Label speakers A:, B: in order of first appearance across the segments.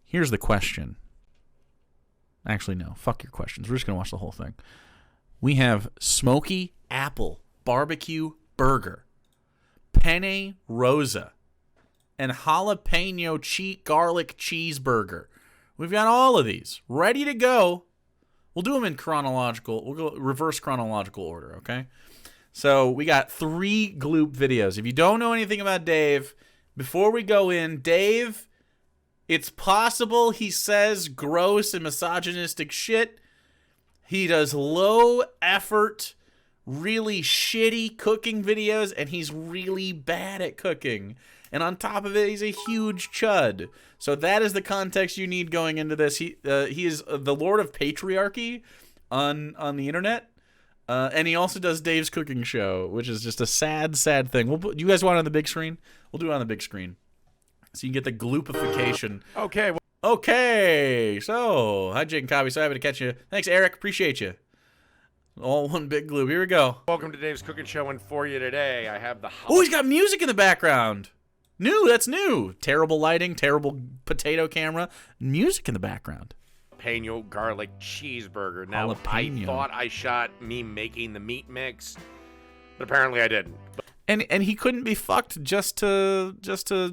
A: Here's the question. Actually, no. Fuck your questions. We're just going to watch the whole thing. We have smoky apple barbecue burger, penne rosa, and jalapeno garlic cheeseburger. We've got all of these ready to go. We'll do them in chronological. We'll go reverse chronological order, okay? So we got 3 Gloop videos. If you don't know anything about Dave, before we go in, Dave, it's possible he says gross and misogynistic shit. He does low effort, really shitty cooking videos, and he's really bad at cooking. And on top of it, he's a huge chud. So that is the context you need going into this. He is the Lord of Patriarchy on the internet. And he also does Dave's cooking show, which is just a sad, sad thing. You guys want it on the big screen? We'll do it on the big screen. So you can get the gloopification.
B: Okay.
A: Okay. So, hi, Jake and Cobby. So happy to catch you. Thanks, Eric. Appreciate you. All one big gloop. Here we go.
B: Welcome to Dave's Cooking Show, and for you today, I have the...
A: Oh, he's got music in the background. New. That's new. Terrible lighting, terrible potato camera. Music in the background.
B: Jalapeno garlic cheeseburger. Now,
A: Jalapeno.
B: I thought I shot me making the meat mix, but apparently I didn't.
A: And he couldn't be fucked just to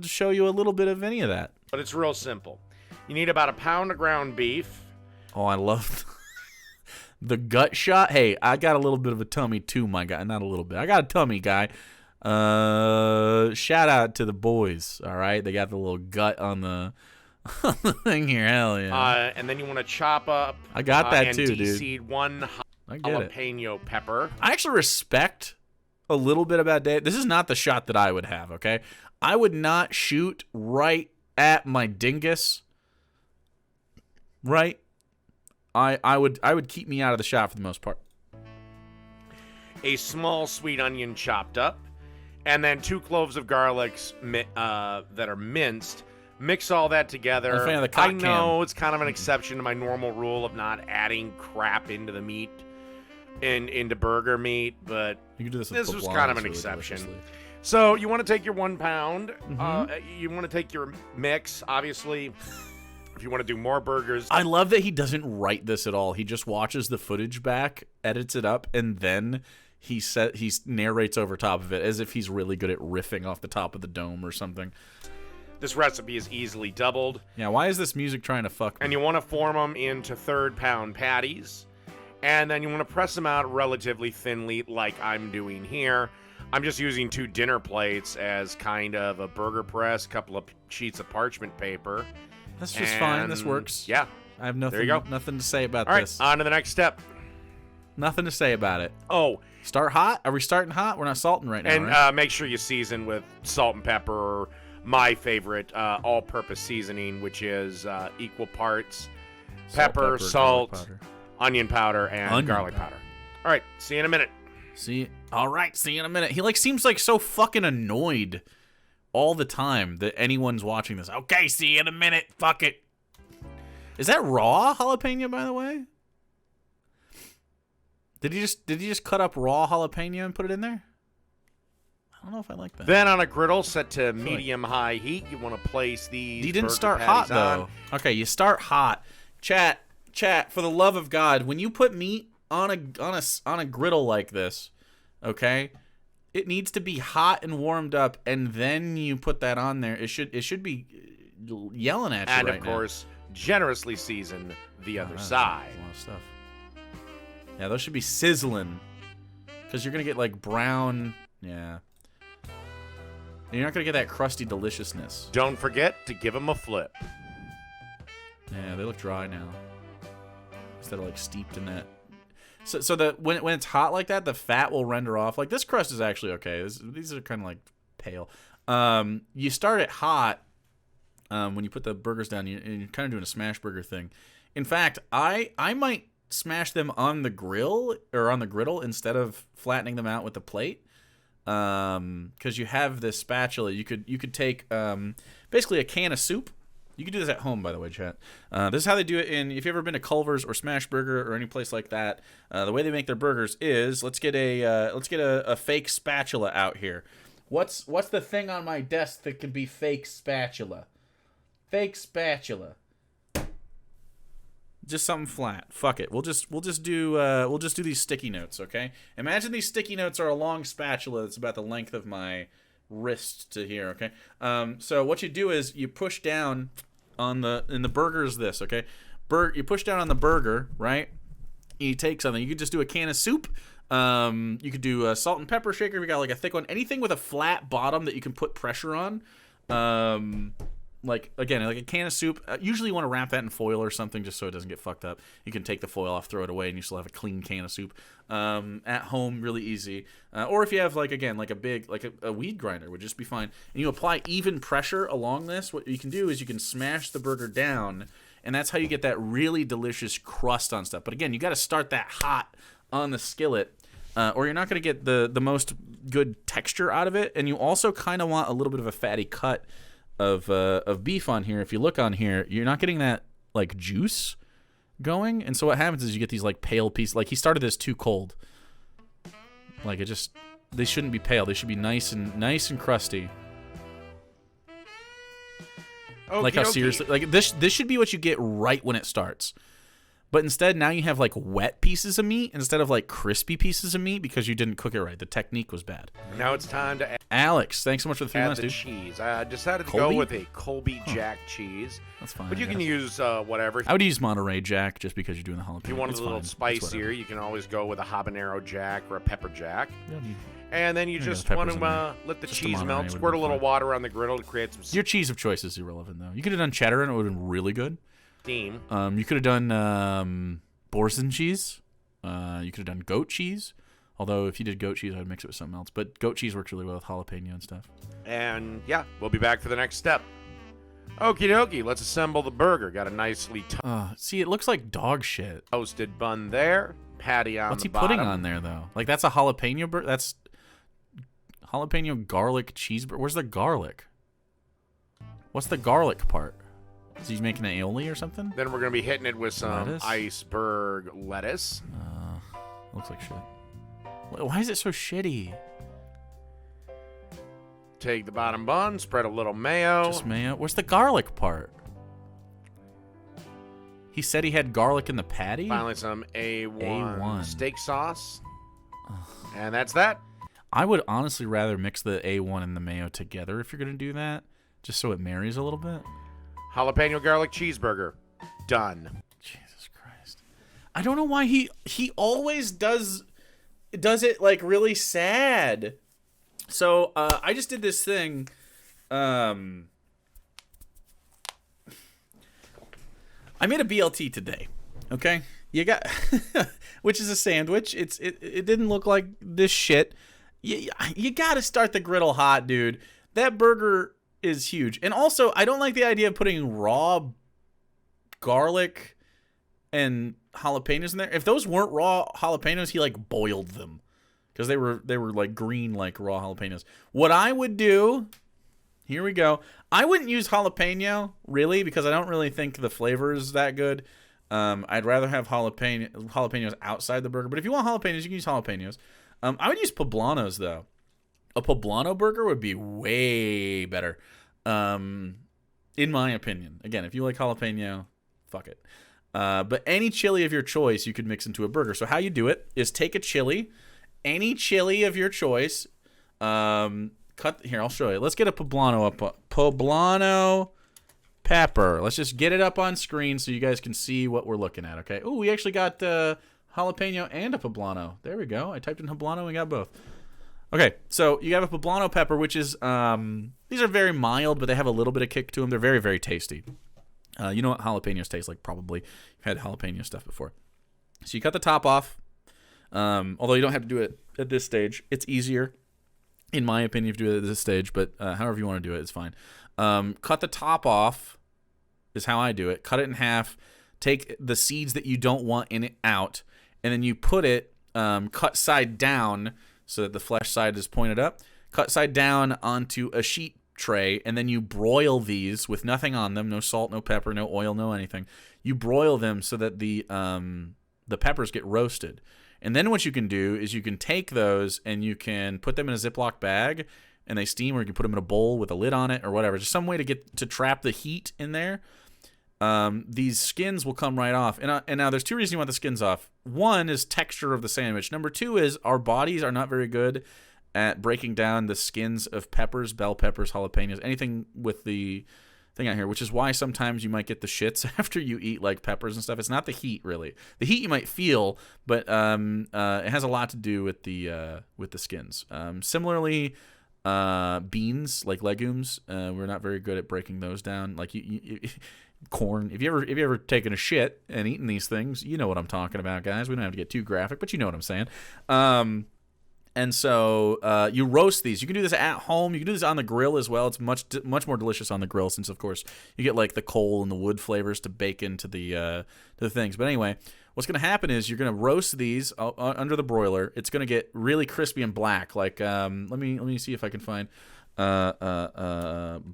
A: show you a little bit of any of that.
B: But it's real simple. You need about 1 pound of ground beef.
A: Oh, I love the gut shot. Hey, I got a little bit of a tummy too, my guy. Not a little bit. I got a tummy, guy. Shout out to the boys. All right, they got the little gut on the thing here. Hell yeah.
B: And then you want to chop up.
A: I got that
B: and
A: too, dude.
B: de-seed 1
A: I get it.
B: jalapeno pepper.
A: I actually respect a little bit about Dave. This is not the shot that I would have, okay? I would not shoot right at my dingus. Right? I would keep me out of the shot for the most part.
B: A small sweet onion chopped up, and then 2 cloves of garlic that are minced. Mix all that together.
A: I'm a fan of the cock
B: I know it's kind of an exception to my normal rule of not adding crap into the meat, into burger meat, but
A: You can do this
B: was kind of an exception. So you want to take your 1 pound. You want to take your mix, obviously. If you want to do more burgers.
A: I love that he doesn't write this at all. He just watches the footage back, edits it up, and then he narrates over top of it as if he's really good at riffing off the top of the dome or something.
B: This recipe is easily doubled.
A: Yeah, why is this music trying to fuck me?
B: And you want to form them into 1/3 pound patties. And then you want to press them out relatively thinly like I'm doing here. I'm just using 2 dinner plates as kind of a burger press, a couple of sheets of parchment paper.
A: That's just fine. This works.
B: Yeah.
A: I have nothing,
B: there you go.
A: Nothing to say about
B: All right,
A: this.
B: on to the next step.
A: Nothing to say about it.
B: Oh.
A: Start hot? Are we starting hot? We're not salting right now,
B: And
A: right?
B: make sure you season with salt and pepper, or my favorite all-purpose seasoning, which is equal parts pepper, salt, onion powder, and garlic powder. All right, see you in a minute.
A: All right, see you in a minute. He seems like so fucking annoyed all the time that anyone's watching this. Okay, see you in a minute. Fuck it. Is that raw jalapeno, by the way? Did he just cut up raw jalapeno and put it in there? I don't know if I like that.
B: Then on a griddle set to medium-high heat, you want to place these.
A: You didn't start hot though. Okay, you start hot. Chat, for the love of God, when you put meat on a griddle like this, okay, it needs to be hot and warmed up, and then you put that on there. It should be yelling at you right now.
B: And of course, generously season the other side.
A: A lot of stuff. Yeah, those should be sizzling, because you're gonna get like brown. Yeah. You're not gonna get that crusty deliciousness.
B: Don't forget to give them a flip.
A: Yeah, they look dry now. Instead of like steeped in that. So the when it's hot like that, the fat will render off. Like this crust is actually okay. These are kind of like pale. You start it hot when you put the burgers down. You're kind of doing a smash burger thing. In fact, I might smash them on the grill or on the griddle instead of flattening them out with the plate. Because you have this spatula. You could take basically a can of soup. You can do this at home, by the way, chat. This is how they do it if you've ever been to Culver's or Smash Burger or any place like that. The way they make their burgers is let's get a fake spatula out here. What's the thing on my desk that can be fake spatula? Fake spatula. Just something flat. Fuck it. We'll just do these sticky notes, okay? Imagine these sticky notes are a long spatula that's about the length of my wrist to here, okay? So what you do is you push down on the burger is this, okay? You push down on the burger, right? You take something. You could just do a can of soup. You could do a salt and pepper shaker if you got like a thick one. Anything with a flat bottom that you can put pressure on. Like a can of soup. Usually you want to wrap that in foil or something just so it doesn't get fucked up. You can take the foil off, throw it away, and you still have a clean can of soup. At home, really easy. Or if you have a weed grinder would just be fine. And you apply even pressure along this. What you can do is you can smash the burger down, and that's how you get that really delicious crust on stuff. But again, you got to start that hot on the skillet. Or you're not going to get the most good texture out of it. And you also kind of want a little bit of a fatty cut of beef on here. If you look on here, you're not getting that like juice going. And so what happens is you get these like pale pieces. Like he started this too cold. Like they shouldn't be pale. They should be nice and crusty. Like how seriously, like this should be what you get right when it starts. But instead, now you have like wet pieces of meat instead of like crispy pieces of meat because you didn't cook it right. The technique was bad.
B: Now it's time to
A: Alex, thanks so much for the 3 months, dude.
B: cheese. I decided to
A: Colby?
B: go with a Colby Jack cheese.
A: That's fine.
B: But you can use whatever.
A: I would use Monterey Jack just because you're doing the jalapeno.
B: If you want it a little spicier, you can always go with a habanero jack or a pepper jack. And then you just want to let the cheese melt, squirt a little water on the griddle to create some
A: Your cheese of choice is irrelevant, though. You could have done cheddar and it would have been really good.
B: steam.
A: You could have done Boursin cheese. You could have done goat cheese. Although if you did goat cheese, I'd mix it with something else. But goat cheese works really well with jalapeno and stuff.
B: And yeah, we'll be back for the next step. Okie dokie, let's assemble the burger. Got a nicely
A: see, it looks like dog shit.
B: toasted bun there. Patty on
A: What's
B: the
A: he
B: bottom.
A: putting on there, though? Like, that's a jalapeno burger? That's jalapeno garlic cheeseburger. Where's the garlic? What's the garlic part? Is he making an aioli or something?
B: Then we're going to be hitting it with some
A: Lettuce?
B: iceberg lettuce.
A: Looks like shit. Why is it so shitty?
B: Take the bottom bun, spread a little mayo.
A: Just mayo. Where's the garlic part? He said he had garlic in the patty?
B: Finally, some A1,
A: A1.
B: steak sauce. And that's that.
A: I would honestly rather mix the A1 and the mayo together if you're going to do that, just so it marries a little bit.
B: Jalapeno garlic cheeseburger. Done.
A: Jesus Christ. I don't know why he always does it like really sad. So I just did this thing. I made a BLT today. Okay, you got, which is a sandwich. It didn't look like this shit. You got to start the griddle hot, dude. That burger is huge, and also I don't like the idea of putting raw garlic and jalapenos in there. If those weren't raw jalapenos, he like boiled them. Because they were like green like raw jalapenos. What I would do, here we go. I wouldn't use jalapeno, really, because I don't really think the flavor is that good. I'd rather have jalapenos outside the burger. But if you want jalapenos, you can use jalapenos. I would use poblanos, though. A poblano burger would be way better, in my opinion. Again, if you like jalapeno, fuck it. But any chili of your choice, you could mix into a burger. So how you do it is take a chili, any chili of your choice. Here, I'll show you. Let's get a poblano up. Poblano pepper. Let's just get it up on screen so you guys can see what we're looking at, okay? Oh, we actually got jalapeno and a poblano. There we go. I typed in poblano and we got both. Okay, so you have a poblano pepper, which is, these are very mild, but they have a little bit of kick to them. They're very, very tasty. You know what jalapenos taste like, probably. You've had jalapeno stuff before. So you cut the top off. Although you don't have to do it at this stage. It's easier, in my opinion, if you do it at this stage, but however you want to do it, it's fine. Cut the top off is how I do it. Cut it in half. Take the seeds that you don't want in it out, and then you put it cut side down so that the flesh side is pointed up. Cut side down onto a sheet tray, and then you broil these with nothing on them. No salt, no pepper, no oil, no anything. You broil them so that the peppers get roasted. And then what you can do is you can take those and you can put them in a Ziploc bag and they steam, or you can put them in a bowl with a lid on it or whatever. Just some way to trap the heat in there. these skins will come right off. And now there's two reasons you want the skins off. One is texture of the sandwich. Number two is our bodies are not very good at breaking down the skins of peppers, bell peppers, jalapenos, anything with the thing out here, which is why sometimes you might get the shits after you eat like peppers and stuff. It's not the heat really. The heat you might feel, but it has a lot to do with the skins. Similarly, beans, like legumes, we're not very good at breaking those down. Like you corn. If you ever taken a shit and eaten these things, you know what I'm talking about, guys. We don't have to get too graphic, but you know what I'm saying. And so you roast these. You can do this at home. You can do this on the grill as well. It's much more delicious on the grill since, of course, you get like the coal and the wood flavors to bake into the things. But anyway, what's going to happen is you're going to roast these under the broiler. It's going to get really crispy and black. Like let me see if I can find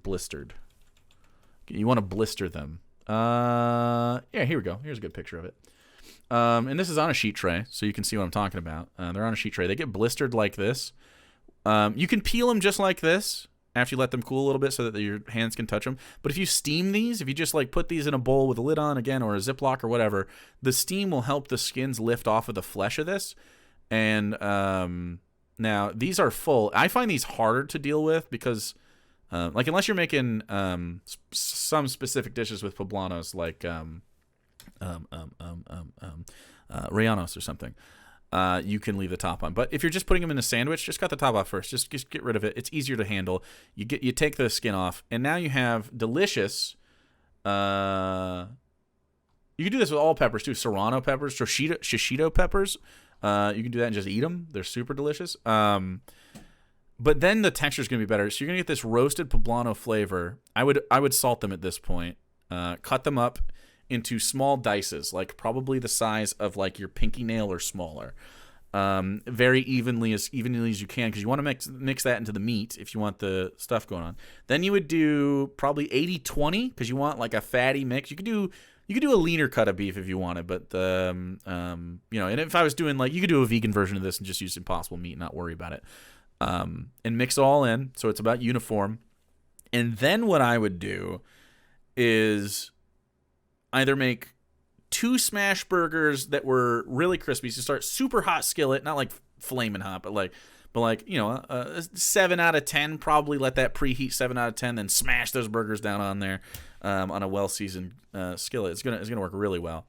A: blistered. You want to blister them. Yeah, here we go. Here's a good picture of it. And this is on a sheet tray, so you can see what I'm talking about. They're on a sheet tray. They get blistered like this. You can peel them just like this after you let them cool a little bit so that your hands can touch them. But if you steam these, if you just like put these in a bowl with a lid on again or a Ziploc or whatever, the steam will help the skins lift off of the flesh of this. And now these are full. I find these harder to deal with because like unless you're making some specific dishes with poblanos like Rayanos or something, you can leave the top on. But if you're just putting them in a sandwich, just cut the top off first. Just get rid of it. It's easier to handle. You take the skin off, and now you have delicious. You can do this with all peppers too. Serrano peppers, shishito peppers. You can do that and just eat them. They're super delicious. But then the texture is going to be better. So you're going to get this roasted poblano flavor. I would salt them at this point. Cut them up into small dices, like probably the size of like your pinky nail or smaller. Very evenly as you can, because you want to mix that into the meat if you want the stuff going on. Then you would do probably 80-20 because you want like a fatty mix. You could do a leaner cut of beef if you wanted, but and if I was doing like, you could do a vegan version of this and just use Impossible meat and not worry about it. And mix it all in so it's about uniform. And then what I would do is either make 2 smash burgers that were really crispy. So start super hot skillet, not like flaming hot, but like 7 out of 10. Probably let that preheat 7 out of 10, then smash those burgers down on there on a well seasoned skillet. It's gonna work really well.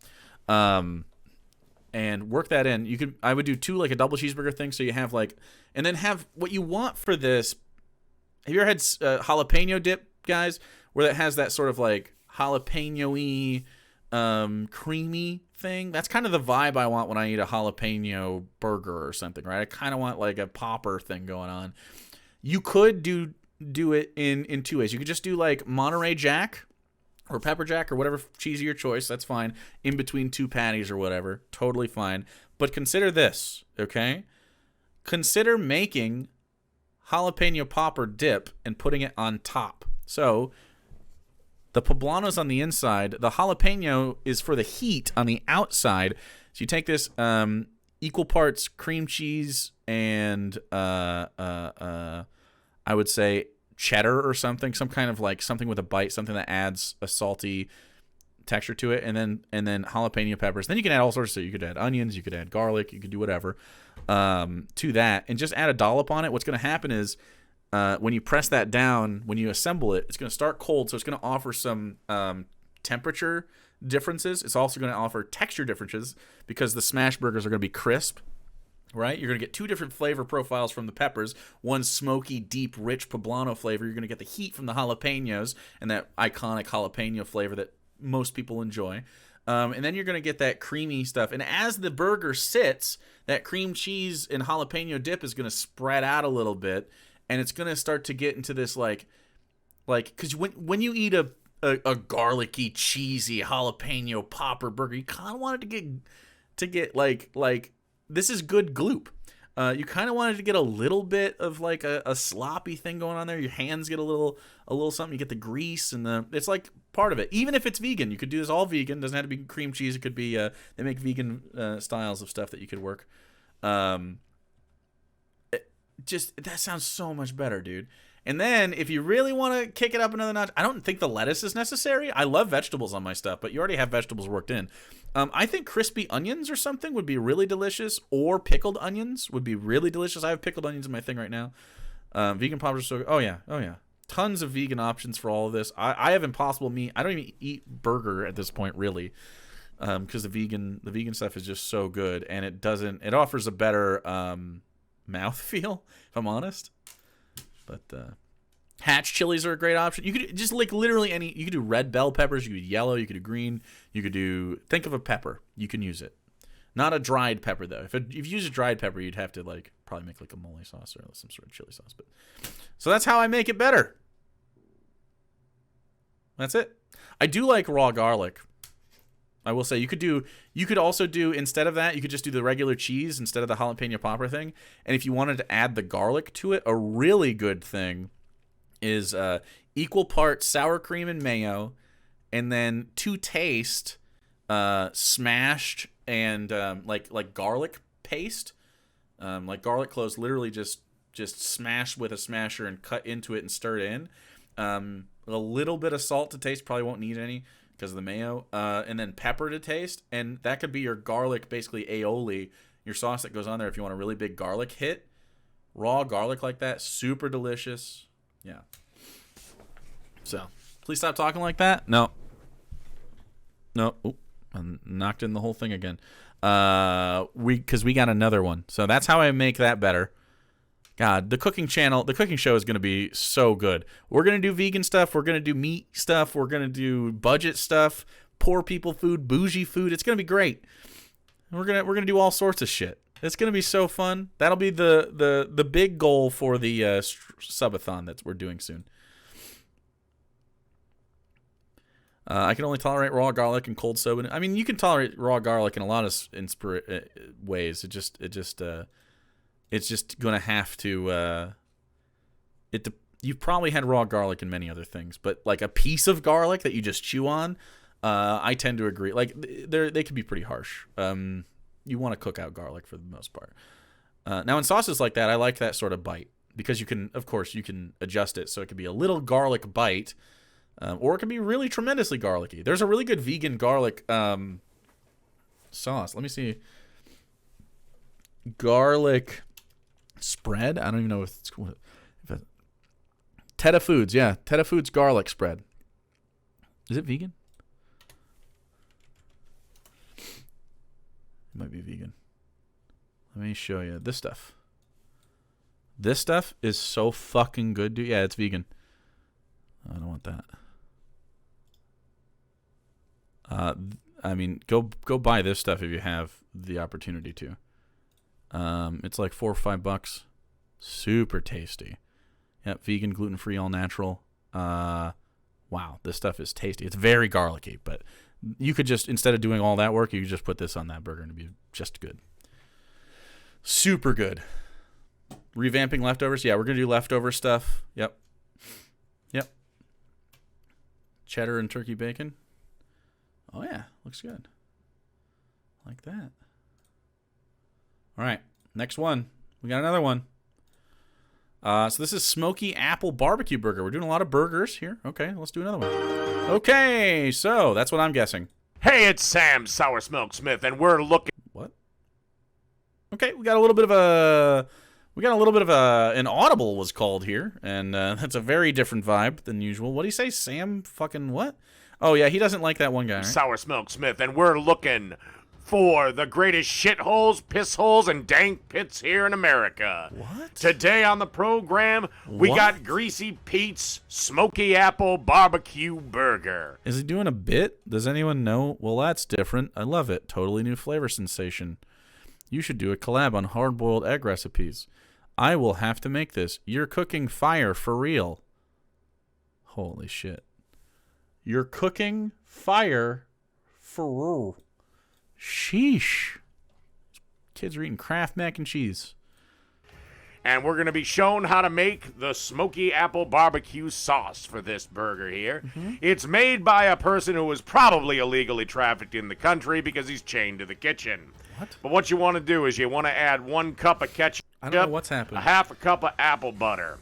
A: And work that in. I would do 2 like a double cheeseburger thing, so you have like, and then have what you want for this. Have you ever had jalapeno dip, guys, where it has that sort of like jalapeno-y, creamy thing? That's kind of the vibe I want when I eat a jalapeno burger or something, right? I kind of want like a popper thing going on. You could do it in 2 ways. You could just do like Monterey Jack or pepper jack or whatever cheese of your choice. That's fine. In between 2 patties or whatever. Totally fine. But consider this, okay? Consider making jalapeno popper dip and putting it on top. So the poblano's on the inside. The jalapeno is for the heat on the outside. So you take this equal parts cream cheese and I would say cheddar or something, some kind of like something with a bite, something that adds a salty texture to it, and then jalapeno peppers. Then you can add all sorts of stuff. You could add onions, you could add garlic, you could do whatever to that, and just add a dollop on it. What's going to happen is when you press that down, when you assemble it, it's going to start cold, so it's going to offer some temperature differences. It's also going to offer texture differences because the smash burgers are going to be crisp. Right? You're going to get 2 different flavor profiles from the peppers. One smoky, deep, rich poblano flavor. You're going to get the heat from the jalapenos and that iconic jalapeno flavor that most people enjoy. And then you're going to get that creamy stuff. And as the burger sits, that cream cheese and jalapeno dip is going to spread out a little bit. And it's going to start to get into this like because when you eat a garlicky, cheesy jalapeno popper burger, you kind of want it to get like this is good gloop. You kind of wanted to get a little bit of like a sloppy thing going on there. Your hands get a little something. You get the grease and it's like part of it. Even if it's vegan, you could do this all vegan. It doesn't have to be cream cheese. It could be they make vegan styles of stuff that you could work. That sounds so much better, dude. And then if you really want to kick it up another notch, I don't think the lettuce is necessary. I love vegetables on my stuff, but you already have vegetables worked in. I think crispy onions or something would be really delicious, or pickled onions would be really delicious. I have pickled onions in my thing right now. Vegan poppers are so. Oh yeah. Tons of vegan options for all of this. I have Impossible Meat. I don't even eat burger at this point, really, because the vegan stuff is just so good, and it offers a better mouth feel, if I'm honest. But Hatch chilies are a great option. You could just like literally any. You could do red bell peppers. You could do yellow. You could do green. You could do. Think of a pepper. You can use it. Not a dried pepper though. If you use a dried pepper, you'd have to like probably make like a mole sauce or some sort of chili sauce. But so that's how I make it better. That's it. I do like raw garlic. I will say you could also do, instead of that, you could just do the regular cheese instead of the jalapeno popper thing. And if you wanted to add the garlic to it, a really good thing is equal parts sour cream and mayo, and then to taste smashed and like garlic paste, like garlic cloves, literally just smash with a smasher and cut into it and stir it in. A little bit of salt to taste, probably won't need any because of the mayo, and then pepper to taste, and that could be your garlic, basically aioli, your sauce that goes on there if you want a really big garlic hit. Raw garlic like that, super delicious. Yeah. So, please stop talking like that. No. Oop, I knocked in the whole thing again. Because we got another one. So that's how I make that better. God, the cooking show is going to be so good. We're going to do vegan stuff. We're going to do meat stuff. We're going to do budget stuff, poor people food, bougie food. It's going to be great. We're going to do all sorts of shit. It's going to be so fun. That'll be the big goal for the subathon that we're doing soon. I can only tolerate raw garlic and cold soba. I mean, you can tolerate raw garlic in a lot of ways. It's just going to have to. You've probably had raw garlic in many other things, but like a piece of garlic that you just chew on, I tend to agree. Like they can be pretty harsh. You want to cook out garlic for the most part. Now in sauces like that, I like that sort of bite because you can adjust it so it could be a little garlic bite, or it can be really tremendously garlicky. There's a really good vegan garlic sauce. Let me see. Garlic spread. I don't even know if it's Teta Foods. Yeah, Teta Foods garlic spread. Is it vegan? It might be vegan. Let me show you this stuff. This stuff is so fucking good, dude. Yeah, it's vegan. I don't want that. I mean, go buy this stuff if you have the opportunity to. It's like $4 or $5. Super tasty. Yep, vegan, gluten-free, all natural. Wow, this stuff is tasty. It's very garlicky, but you could just, instead of doing all that work, you could just put this on that burger and it'd be just good. Super good. Revamping leftovers. Yeah, we're going to do leftover stuff. Yep. Cheddar and turkey bacon. Oh, yeah. Looks good. Like that. All right. Next one. We got another one. So this is Smoky Apple Barbecue Burger. We're doing a lot of burgers here. Okay, let's do another one. Okay, so that's what I'm guessing.
B: Hey, it's Sam Sour Smoke Smith, and we're looking.
A: What? Okay, we got a little bit of an audible was called here, and that's a very different vibe than usual. What do you say, Sam? Fucking what? Oh yeah, he doesn't like that one guy. Right?
B: Sour Smoke Smith, and we're looking for the greatest shitholes, pissholes, and dank pits here in America.
A: What?
B: Today on the program, we got Greasy Pete's Smoky Apple Barbecue Burger.
A: Is he doing a bit? Does anyone know? Well, that's different. I love it. Totally new flavor sensation. You should do a collab on hard-boiled egg recipes. I will have to make this. You're cooking fire for real. Holy shit. You're cooking fire for real. Sheesh. Kids are eating Kraft mac and cheese.
B: And we're going to be shown how to make the smoky apple barbecue sauce for this burger here. Mm-hmm. It's made by a person who was probably illegally trafficked in the country because he's chained to the kitchen.
A: What?
B: But what you want to do is you want to add 1 cup of ketchup.
A: I don't know what's happening.
B: A half a cup of apple butter.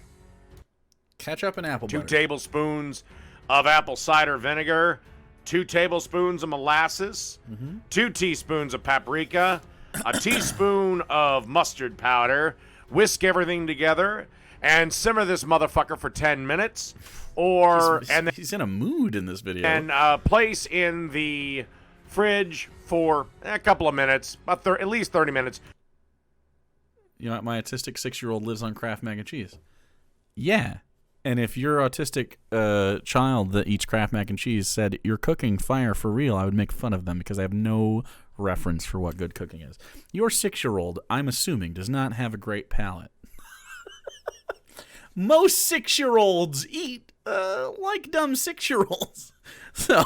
A: Ketchup and apple
B: 2
A: butter.
B: tablespoons of apple cider vinegar, 2 tablespoons of molasses, 2 teaspoons of paprika, a teaspoon of mustard powder. Whisk everything together and simmer this motherfucker for 10 minutes.
A: He's in a mood in this video.
B: And place in the fridge for a couple of minutes, at least 30 minutes.
A: You know, my autistic 6-year-old lives on Kraft mac and cheese. Yeah. And if your autistic child that eats Kraft mac and cheese said, you're cooking fire for real, I would make fun of them because I have no reference for what good cooking is. Your 6-year-old, I'm assuming, does not have a great palate. Most 6-year-olds eat like dumb 6-year-olds. So,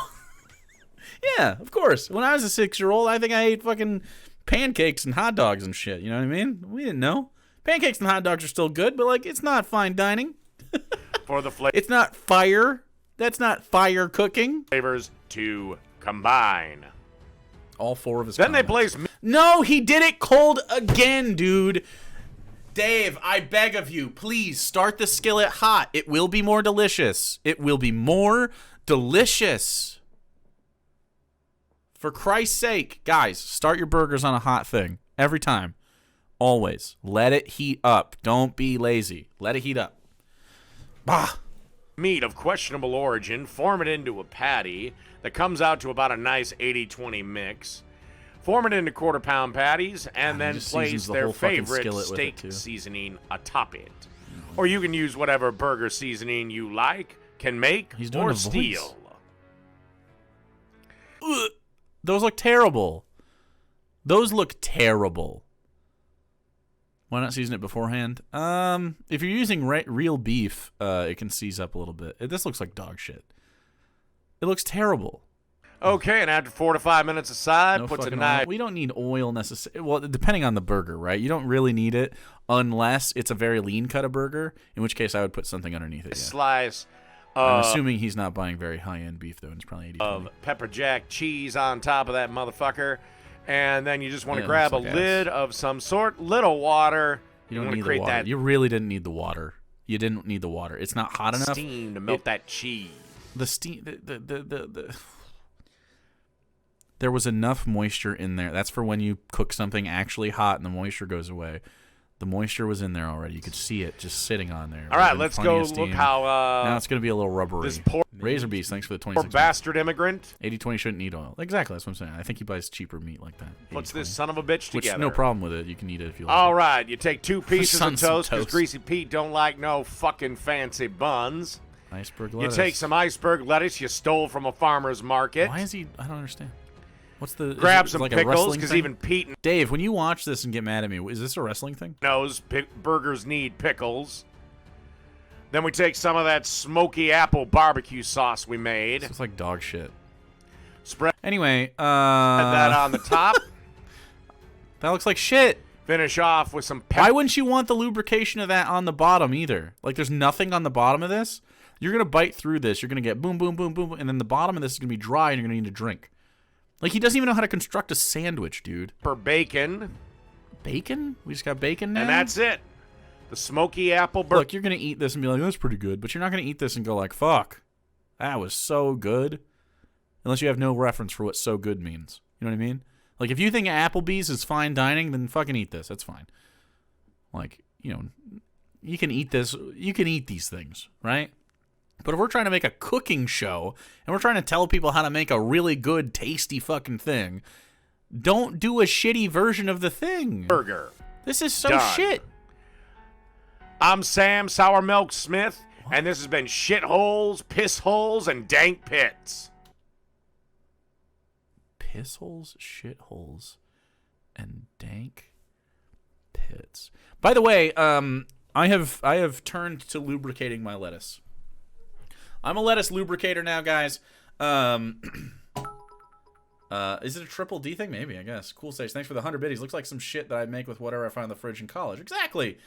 A: yeah, of course. When I was a 6-year-old, I think I ate fucking pancakes and hot dogs and shit. You know what I mean? We didn't know. Pancakes and hot dogs are still good, but, like, it's not fine dining.
B: For the flavor.
A: It's not fire. That's not fire cooking.
B: Flavors to combine.
A: All 4 of his
B: Then
A: comments.
B: they place...
A: No, he did it cold again, dude. Dave, I beg of you, please start the skillet hot. It will be more delicious. It will be more delicious. For Christ's sake, guys, start your burgers on a hot thing. Every time. Always. Let it heat up. Don't be lazy. Let it heat up. Bah.
B: Meat of questionable origin, form it into a patty that comes out to about a nice 80-20 mix. Form it into quarter-pound patties, and then place their favorite steak seasoning atop it. Or you can use whatever burger seasoning you like, can make, or steal.
A: Ugh. Those look terrible. Those look terrible. Why not season it beforehand? If you're using real beef, it can seize up a little bit. This looks like dog shit. It looks terrible.
B: Okay, and after 4 to 5 minutes aside, puts a knife.
A: Oil. We don't need oil necessarily. Well, depending on the burger, right? You don't really need it unless it's a very lean cut of burger, in which case I would put something underneath it. Yeah.
B: Slice.
A: I'm assuming he's not buying very high-end beef, though, and it's probably 80
B: of pepper jack cheese on top of that motherfucker. And then you just want to grab a lid of some sort, little water.
A: You don't need the water. You really didn't need the water. You didn't need the water. It's not hot enough.
B: Steam to melt that cheese.
A: The steam, there was enough moisture in there. That's for when you cook something actually hot and the moisture goes away. The moisture was in there already. You could see it just sitting on there.
B: All right, let's go look how...
A: now it's going to be a little rubbery.
B: This poor
A: Razor Beast, thanks for the 26.
B: Poor bastard immigrant.
A: 80-20 shouldn't need oil. Exactly, that's what I'm saying. I think he buys cheaper meat like that.
B: Puts this son of a bitch together.
A: Which, no problem with it. You can eat it if you like.
B: All right, you take 2 pieces of toast, because Greasy Pete don't like no fucking fancy buns.
A: Iceberg lettuce.
B: You take some iceberg lettuce you stole from a farmer's market.
A: Why is he... I don't understand. What's the...
B: Grab some pickles, because even Pete...
A: Dave, when you watch this and get mad at me, is this a wrestling thing?
B: Knows burgers need pickles. Then we take some of that smoky apple barbecue sauce we made.
A: It's like dog shit.
B: Spread
A: that
B: on the top.
A: That looks like shit.
B: Finish off with some pepper.
A: Why wouldn't you want the lubrication of that on the bottom either? Like, there's nothing on the bottom of this. You're going to bite through this. You're going to get boom, boom, boom, boom, and then the bottom of this is going to be dry and you're going to need a drink. Like, he doesn't even know how to construct a sandwich, dude.
B: For bacon.
A: Bacon? We just got bacon now?
B: And that's it. The smoky apple burger.
A: Look, you're going to eat this and be like, that's pretty good. But you're not going to eat this and go like, fuck, that was so good. Unless you have no reference for what so good means. You know what I mean? Like, if you think Applebee's is fine dining, then fucking eat this. That's fine. Like, you know, you can eat this. You can eat these things, right? But if we're trying to make a cooking show and we're trying to tell people how to make a really good, tasty fucking thing, don't do a shitty version of the thing.
B: Burger.
A: This is so shit.
B: I'm Sam Sour Milk Smith, and this has been Shitholes, Pissholes, and Dank Pits.
A: Pissholes, shitholes, and dank pits. By the way, I have turned to lubricating my lettuce. I'm a lettuce lubricator now, guys. Is it a triple D thing? Maybe, I guess. Cool Stage, thanks for the 100 biddies. Looks like some shit that I'd make with whatever I find in the fridge in college. Exactly.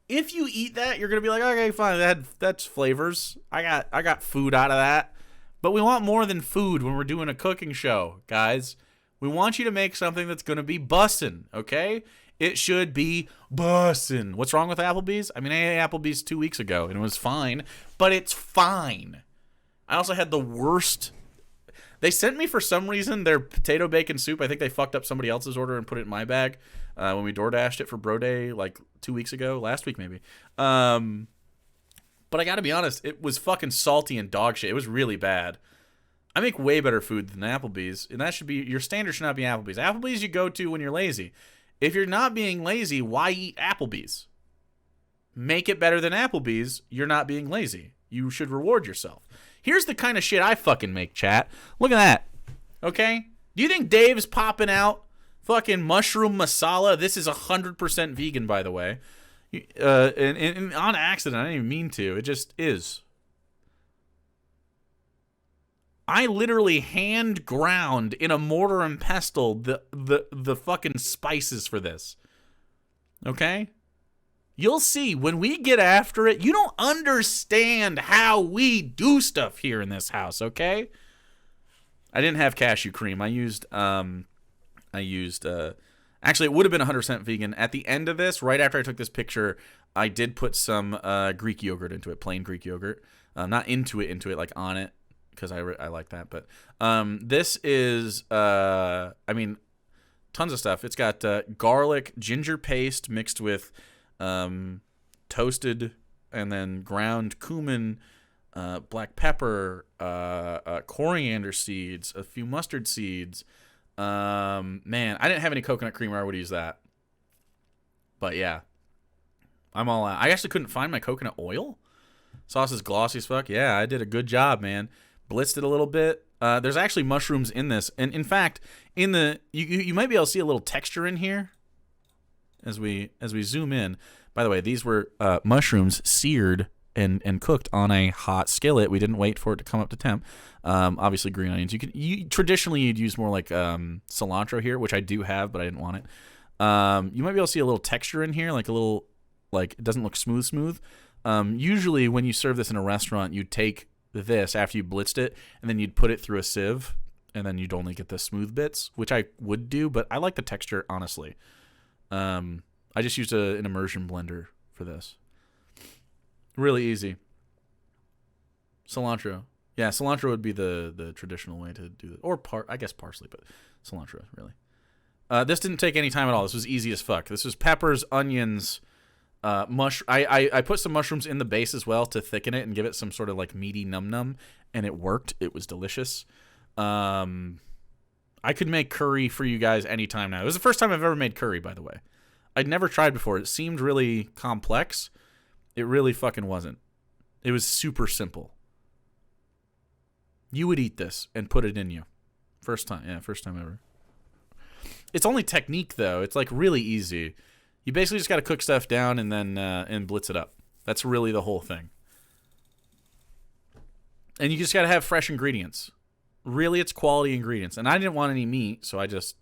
A: If you eat that, you're gonna be like, okay, fine. That's flavors. I got food out of that. But we want more than food when we're doing a cooking show, guys. We want you to make something that's gonna be bussin', okay? It should be bussin'. What's wrong with Applebee's? I mean, I ate Applebee's 2 weeks ago, and it was fine, but it's fine. I also had the worst. They sent me, for some reason, their potato bacon soup. I think they fucked up somebody else's order and put it in my bag when we DoorDashed it for Bro Day like 2 weeks ago. Last week, maybe. But I got to be honest, it was fucking salty and dog shit. It was really bad. I make way better food than Applebee's, and that should be, your standard should not be Applebee's. Applebee's you go to when you're lazy. If you're not being lazy, why eat Applebee's? Make it better than Applebee's. You're not being lazy. You should reward yourself. Here's the kind of shit I fucking make, chat. Look at that. Okay? Do you think Dave's popping out fucking mushroom masala? This is 100% vegan, by the way. And on accident. I didn't even mean to. It just is. I literally hand ground in a mortar and pestle the fucking spices for this. Okay? You'll see when we get after it, you don't understand how we do stuff here in this house, okay? I didn't have cashew cream. Actually it would have been 100% vegan. At the end of this, right after I took this picture, I did put some Greek yogurt into it, plain Greek yogurt. Not into it, like on it, because I like that. But this is, tons of stuff. It's got garlic, ginger paste mixed with toasted and then ground cumin, black pepper, coriander seeds, a few mustard seeds. Man, I didn't have any coconut cream, or I would use that. But yeah, I'm all out. I actually couldn't find my coconut oil. Sauce is glossy as fuck. Yeah, I did a good job, man. Blitzed it a little bit. There's actually mushrooms in this, and in fact, you might be able to see a little texture in here as we zoom in. By the way, these were mushrooms seared and cooked on a hot skillet. We didn't wait for it to come up to temp. Obviously, green onions. Traditionally you'd use more like cilantro here, which I do have, but I didn't want it. You might be able to see a little texture in here, like a little, like it doesn't look smooth. Usually, when you serve this in a restaurant, you take this after you blitzed it, and then you'd put it through a sieve, and then you'd only get the smooth bits, which I would do, but I like the texture, honestly. I just used an immersion blender for this. Really easy. Cilantro. Yeah, cilantro would be the traditional way to do it. Or I guess parsley, but cilantro, really. This didn't take any time at all. This was easy as fuck. This was peppers, onions, I put some mushrooms in the base as well to thicken it and give it some sort of like meaty num-num, and it worked. It was delicious. I could make curry for you guys anytime now. It was the first time I've ever made curry, by the way. I'd never tried before. It seemed really complex. It really fucking wasn't. It was super simple. You would eat this and put it in you. First time ever. It's only technique, though. It's like really easy. You basically just got to cook stuff down and then and blitz it up. That's really the whole thing. And you just got to have fresh ingredients. Really, it's quality ingredients. And I didn't want any meat, so I just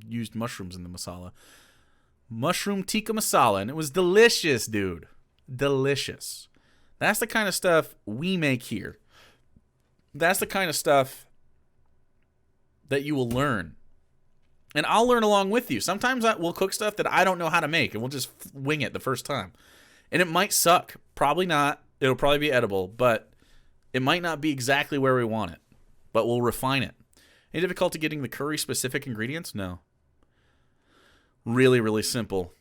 A: used mushrooms in the masala. Mushroom tikka masala, and it was delicious, dude. Delicious. That's the kind of stuff we make here. That's the kind of stuff that you will learn. And I'll learn along with you. Sometimes we'll cook stuff that I don't know how to make, and we'll just wing it the first time. And it might suck. Probably not. It'll probably be edible, but it might not be exactly where we want it. But we'll refine it. Any difficulty getting the curry-specific ingredients? No. Really, really simple.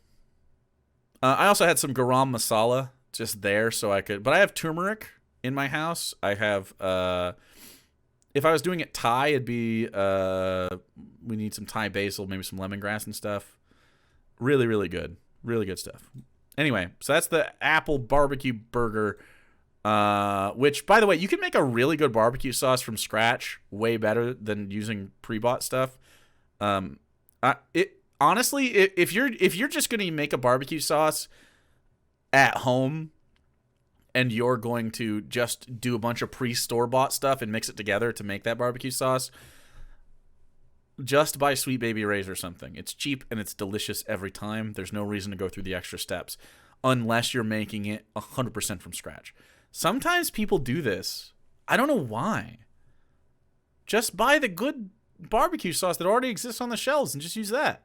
A: I also had some garam masala just there so I could... But I have turmeric in my house. I have... if I was doing it Thai, it'd be... we need some Thai basil, maybe some lemongrass and stuff. Really, really good. Really good stuff. Anyway, so that's the apple barbecue burger. Which, by the way, you can make a really good barbecue sauce from scratch. Way better than using pre-bought stuff. Honestly, if you're just going to make a barbecue sauce at home and you're going to just do a bunch of pre-store-bought stuff and mix it together to make that barbecue sauce, just buy Sweet Baby Ray's or something. It's cheap and it's delicious every time. There's no reason to go through the extra steps unless you're making it 100% from scratch. Sometimes people do this. I don't know why. Just buy the good barbecue sauce that already exists on the shelves and just use that.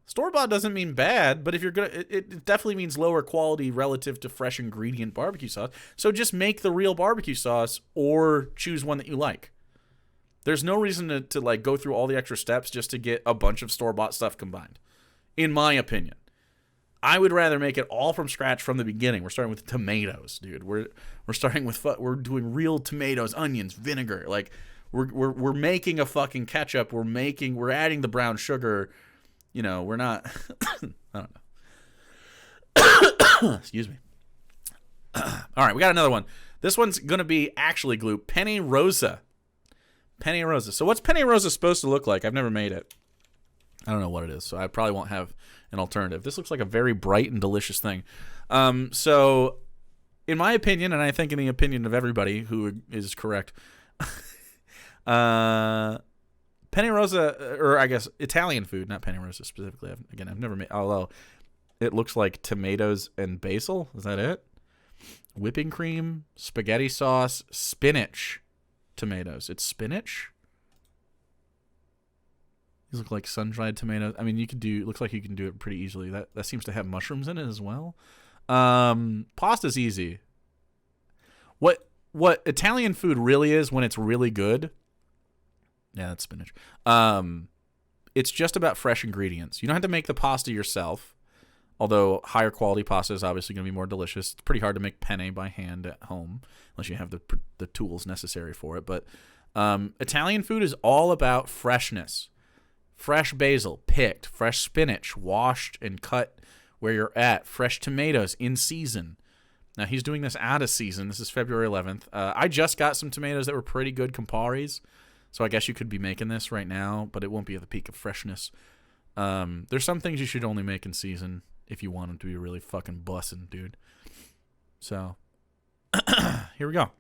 A: Store-bought doesn't mean bad, but if you're gonna, it definitely means lower quality relative to fresh ingredient barbecue sauce. So just make the real barbecue sauce or choose one that you like. There's no reason to like go through all the extra steps just to get a bunch of store-bought stuff combined. In my opinion, I would rather make it all from scratch from the beginning. We're starting with tomatoes, dude. We're starting with we're doing real tomatoes, onions, vinegar. Like we're making a fucking ketchup. We're adding the brown sugar. You know, we're not. I don't know. Excuse me. All right, we got another one. This one's gonna be actually glue. Penne Rosa. Penne Rosa. So what's Penne Rosa supposed to look like? I've never made it. I don't know what it is, so I probably won't have an alternative. This looks like a very bright and delicious thing. So, in my opinion, and I think in the opinion of everybody who is correct, Penne Rosa, or I guess Italian food, not Penne Rosa specifically. I've never made, although it looks like tomatoes and basil. Is that it? Whipping cream, spaghetti sauce, spinach, tomatoes. It's spinach? These look like sun-dried tomatoes. I mean, looks like you can do it pretty easily. That seems to have mushrooms in it as well. Pasta's easy. What Italian food really is when it's really good. Yeah, that's spinach. It's just about fresh ingredients. You don't have to make the pasta yourself, although higher quality pasta is obviously going to be more delicious. It's pretty hard to make penne by hand at home unless you have the tools necessary for it. But Italian food is all about freshness. Fresh basil, picked. Fresh spinach, washed and cut where you're at. Fresh tomatoes, in season. Now, he's doing this out of season. This is February 11th. I just got some tomatoes that were pretty good Camparis. So I guess you could be making this right now, but it won't be at the peak of freshness. There's some things you should only make in season if you want them to be really fucking bussin', dude. So, here we go.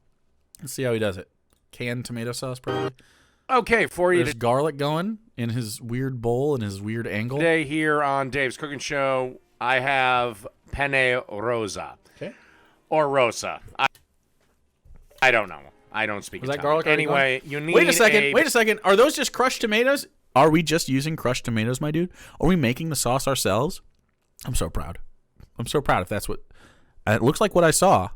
A: Let's see how he does it. Canned tomato sauce, probably.
B: Okay, for you.
A: There's garlic going in his weird bowl and his weird angle.
B: Today here on Dave's Cooking Show, I have Penne Rosa.
A: Okay.
B: Or Rosa. I don't know. I don't speak Italian.
A: That garlic
B: anyway, you need
A: Wait a second. Are those just crushed tomatoes? Are we just using crushed tomatoes, my dude? Are we making the sauce ourselves? I'm so proud. I'm so proud if that's what... It looks like what I saw.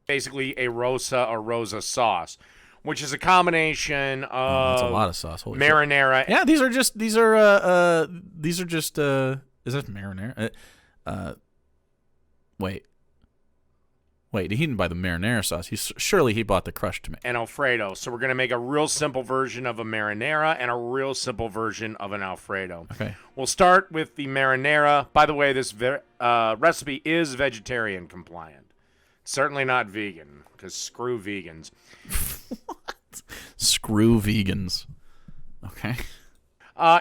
B: Basically a Rosa or Rosa sauce, which is a combination of...
A: that's a lot of sauce. Holy
B: marinara.
A: Shit. Yeah, these are just... Is that marinara? Wait, he didn't buy the marinara sauce. Surely he bought the crushed tomato.
B: And Alfredo. So we're going to make a real simple version of a marinara and a real simple version of an Alfredo.
A: Okay.
B: We'll start with the marinara. By the way, this recipe is vegetarian compliant. Certainly not vegan, because screw vegans.
A: What? Screw vegans. Okay.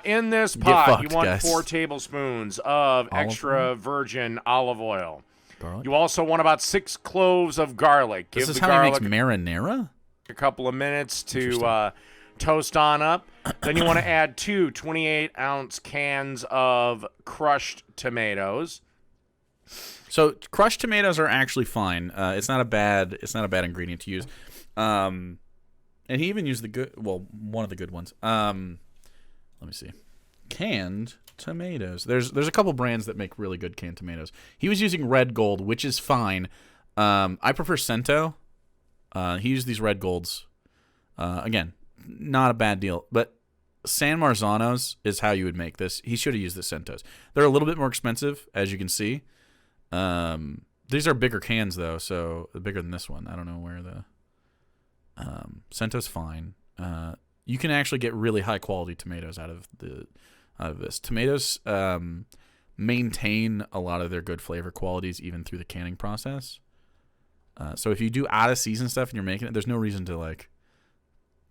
B: In this pot, you want
A: guys.
B: 4 tablespoons of extra virgin olive oil.
A: Garlic?
B: You also want about 6 cloves of garlic.
A: This
B: Give
A: is
B: the
A: how
B: garlic
A: he makes marinara?
B: a couple of minutes to toast on up. Then you want to add 2 28-ounce cans of crushed tomatoes.
A: So crushed tomatoes are actually fine. It's not a bad ingredient to use. And he even used one of the good ones. Let me see. Canned tomatoes. There's a couple brands that make really good canned tomatoes. He was using Red Gold, which is fine. I prefer Cento. He used these Red Golds. Again, not a bad deal. But San Marzanos is how you would make this. He should have used the Centos. They're a little bit more expensive, as you can see. These are bigger cans, though, so bigger than this one. I don't know where the... Cento's fine. You can actually get really high-quality tomatoes out of this. Tomatoes maintain a lot of their good flavor qualities even through the canning process. So if you do out-of-season stuff and you're making it, there's no reason to,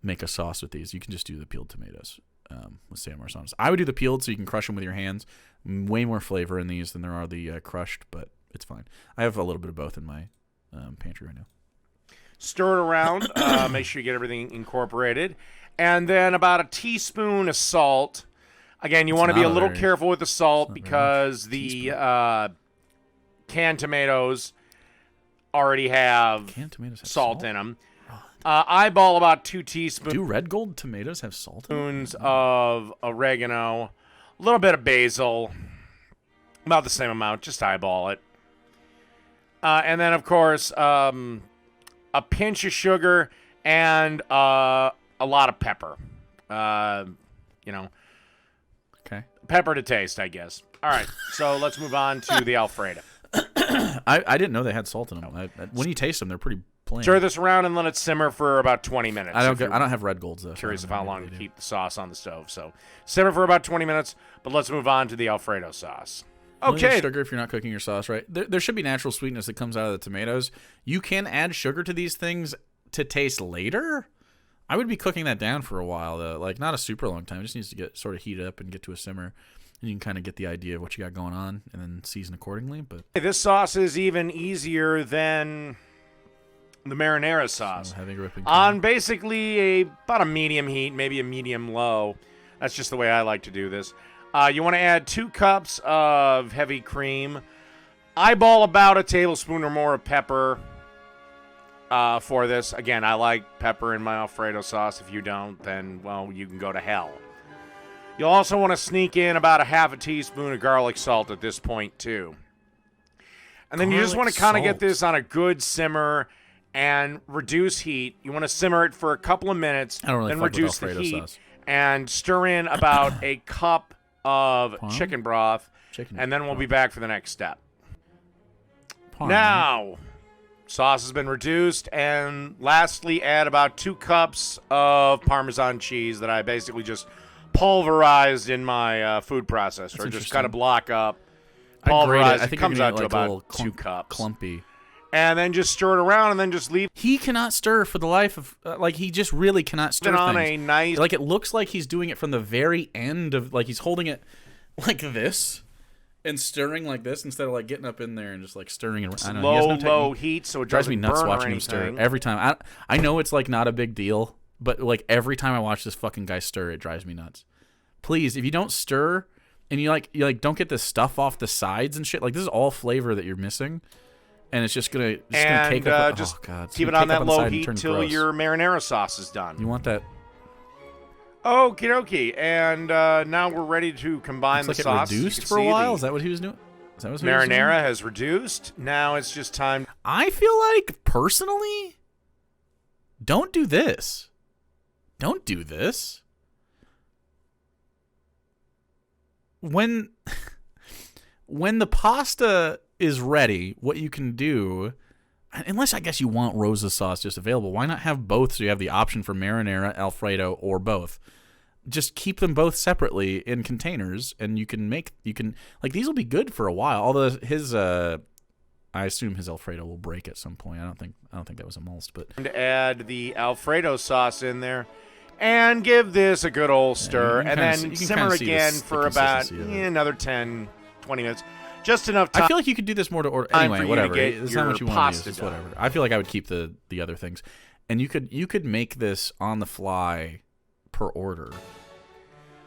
A: make a sauce with these. You can just do the peeled tomatoes with San Marzanos. I would do the peeled so you can crush them with your hands. Way more flavor in these than there are the crushed, but it's fine. I have a little bit of both in my pantry right now.
B: Stir it around. Make sure you get everything incorporated. And then about a teaspoon of salt. Again, you want to be a little careful with the salt because the canned tomatoes already have salt in them. Eyeball about 2 teaspoons.
A: Do Red Gold tomatoes have salt in them?
B: Of oregano, a little bit of basil, about the same amount, just eyeball it. And then, of course, a pinch of sugar and a lot of pepper. You know,
A: Okay.
B: pepper to taste, I guess. All right, so let's move on to the Alfredo.
A: I didn't know they had salt in them. When you taste them, they're pretty plain.
B: Stir this around and let it simmer for about 20 minutes.
A: I don't have red golds though.
B: Curious of how long to keep the sauce on the stove. So simmer for about 20 minutes, but let's move on to the Alfredo sauce. Okay.
A: Sugar if you're not cooking your sauce right. There should be natural sweetness that comes out of the tomatoes. You can add sugar to these things to taste later. I would be cooking that down for a while though, like not a super long time. It just needs to get sort of heated up and get to a simmer. And you can kind of get the idea of what you got going on and then season accordingly. But
B: this sauce is even easier than the marinara sauce.
A: so heavy whipping
B: On basically about a medium heat, maybe a medium low. That's just the way I like to do this. You want to add 2 cups of heavy cream. Eyeball about a tablespoon or more of pepper for this. Again, I like pepper in my Alfredo sauce. If you don't, then, well, you can go to hell. You'll also want to sneak in about a half a teaspoon of garlic salt at this point, too. And then you just want to kind of get this on a good simmer and reduce heat. You want to simmer it for a couple of minutes,
A: I don't really
B: then
A: fuck with
B: reduce the
A: Alfredo
B: heat,
A: sauce.
B: and stir in about a cup of chicken broth, and then we'll be back for the next step. Now, sauce has been reduced, and lastly, add about 2 cups of Parmesan cheese that I basically just pulverized in my food processor, just kind of block up, pulverize.
A: I think
B: it comes out to
A: like
B: about 2 cups.
A: Clumpy.
B: And then just stir it around, and then just leave
A: He cannot stir for the life of like he just really cannot stir
B: it on
A: things.
B: a nice.
A: Like it looks like he's doing it from the very end of like he's holding it like this and stirring like this instead of like getting up in there and just like stirring it. I don't know, he has no
B: low
A: technique.
B: heat, so it
A: Drives me
B: doesn't
A: nuts
B: burn or
A: watching him stir
B: anything.
A: every time. I know it's like not a big deal, but like every time I watch this fucking guy stir, it drives me nuts. Please, if you don't stir and you don't get the stuff off the sides and shit, like this is all flavor that you're missing, and it's just gonna cake up.
B: Just
A: oh god,
B: keep it on that low heat till your marinara sauce is done.
A: You want that?
B: Okie dokie, and now we're ready to combine
A: Looks
B: the
A: like
B: sauce.
A: it reduced for a while. Is that what he was doing? Is that what he was doing?
B: Marinara has reduced. Now it's just time.
A: I feel like personally, don't do this. Don't do this. When the pasta is ready, what you can do, unless I guess you want Rosa sauce just available, why not have both so you have the option for marinara, Alfredo, or both? Just keep them both separately in containers, and you can like these will be good for a while. Although his I assume his Alfredo will break at some point. I don't think that was emulsed, but
B: To add the Alfredo sauce in there. And give this a good old stir, and then simmer again for about another 10, 20 minutes. Just enough time.
A: I feel like you could do this more to order.
B: for
A: Anyway,
B: you to
A: whatever.
B: get
A: It's
B: your
A: how much you want
B: pasta
A: to use. It's
B: done.
A: whatever. I feel like I would keep the other things, and you could make this on the fly per order.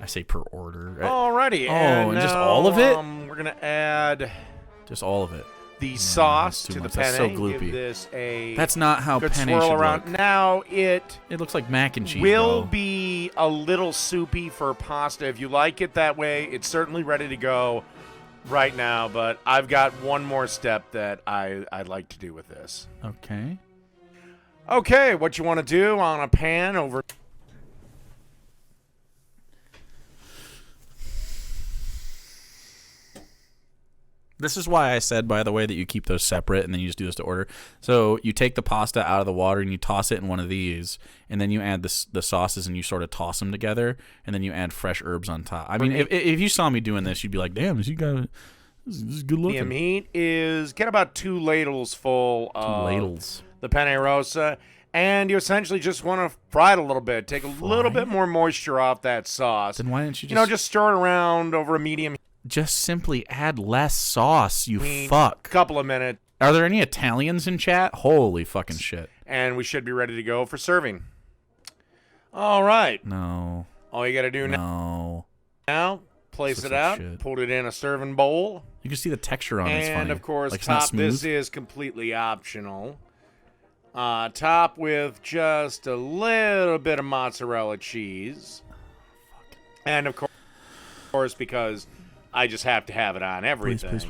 A: I say per order.
B: Alrighty.
A: And just all of it?
B: We're going to add
A: Just all of it.
B: the sauce
A: that's too
B: to the
A: much.
B: penne.
A: That's so gloopy.
B: Give this a
A: That's not how
B: good
A: penne
B: swirl
A: should
B: around.
A: look.
B: Now it
A: It looks like mac and cheese.
B: will
A: bro.
B: be a little soupy for pasta. If you like it that way, it's certainly ready to go right now, but I've got one more step that I'd like to do with this.
A: Okay.
B: Okay, what you want to do on a pan over...
A: This is why I said, by the way, that you keep those separate and then you just do this to order. So you take the pasta out of the water and you toss it in one of these, and then you add the sauces and you sort of toss them together, and then you add fresh herbs on top. I mean, if you saw me doing this, you'd be like, "Damn, this is good looking."
B: Medium heat is get about 2 ladles full of the penne rosa, and you essentially just want to fry it a little bit. Take a little bit more moisture off that sauce.
A: Then why didn't you just
B: just stir it around over a medium heat.
A: just simply add less sauce? You fuck.
B: Couple of minutes,
A: Are there any Italians in chat? Holy fucking shit!
B: and we should be ready to go for serving. All right.
A: No.
B: All you got to do
A: No.
B: now, place
A: This
B: it
A: looks
B: out,
A: like shit.
B: put it in a serving bowl.
A: You can see the texture on it. It's
B: And
A: funny.
B: of course,
A: like, it's not
B: top this
A: smooth.
B: is completely optional. Top with just a little bit of mozzarella cheese. And of course, course, because I just have to have it on everything.
A: Please.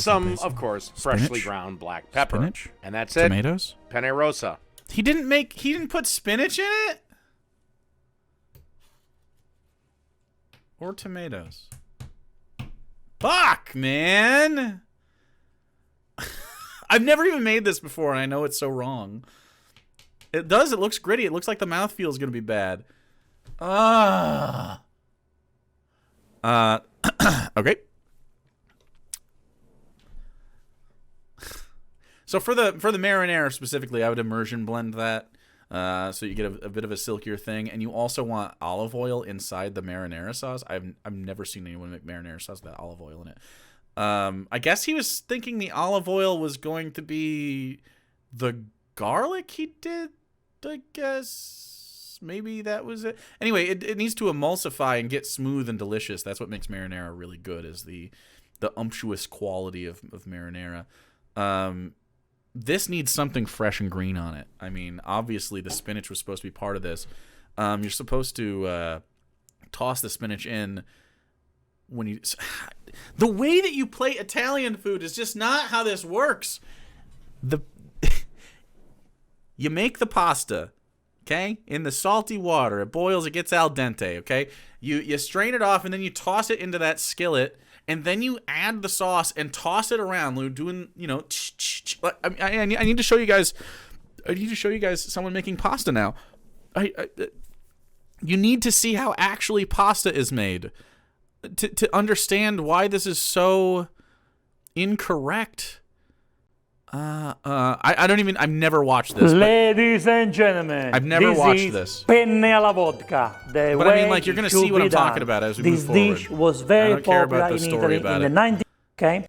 B: Some,
A: basil.
B: of course,
A: Spinach?
B: freshly ground black pepper.
A: Spinach?
B: And that's it.
A: Tomatoes?
B: Penne rosa.
A: He didn't put spinach in it? Or tomatoes? Fuck, man! I've never even made this before, and I know it's so wrong. It does. It looks gritty. It looks like the mouthfeel is going to be bad. Okay. So for the marinara specifically, I would immersion blend that, so you get a bit of a silkier thing, and you also want olive oil inside the marinara sauce. I've never seen anyone make marinara sauce with olive oil in it. I guess he was thinking the olive oil was going to be the garlic he did. I guess maybe that was it. Anyway, it needs to emulsify and get smooth and delicious. That's what makes marinara really good, is the umptuous quality of marinara. This needs something fresh and green on it. I mean, obviously the spinach was supposed to be part of this. You're supposed to toss the spinach in when you... The way that you plate Italian food is just not how this works. You make the pasta, okay, in the salty water. It boils, it gets al dente, okay? You strain it off, and then you toss it into that skillet, and then you add the sauce and toss it around, doing, I need to show you guys. I need to show you guys someone making pasta now. You need to see how actually pasta is made to understand why this is so incorrect. I've never watched this.
C: Ladies and gentlemen,
A: I've never watched this.
C: Penne alla vodka.
A: But I mean, like, you're going to see what I'm talking about as we move forward.
C: This dish was very popular in Italy in the 90s. Okay,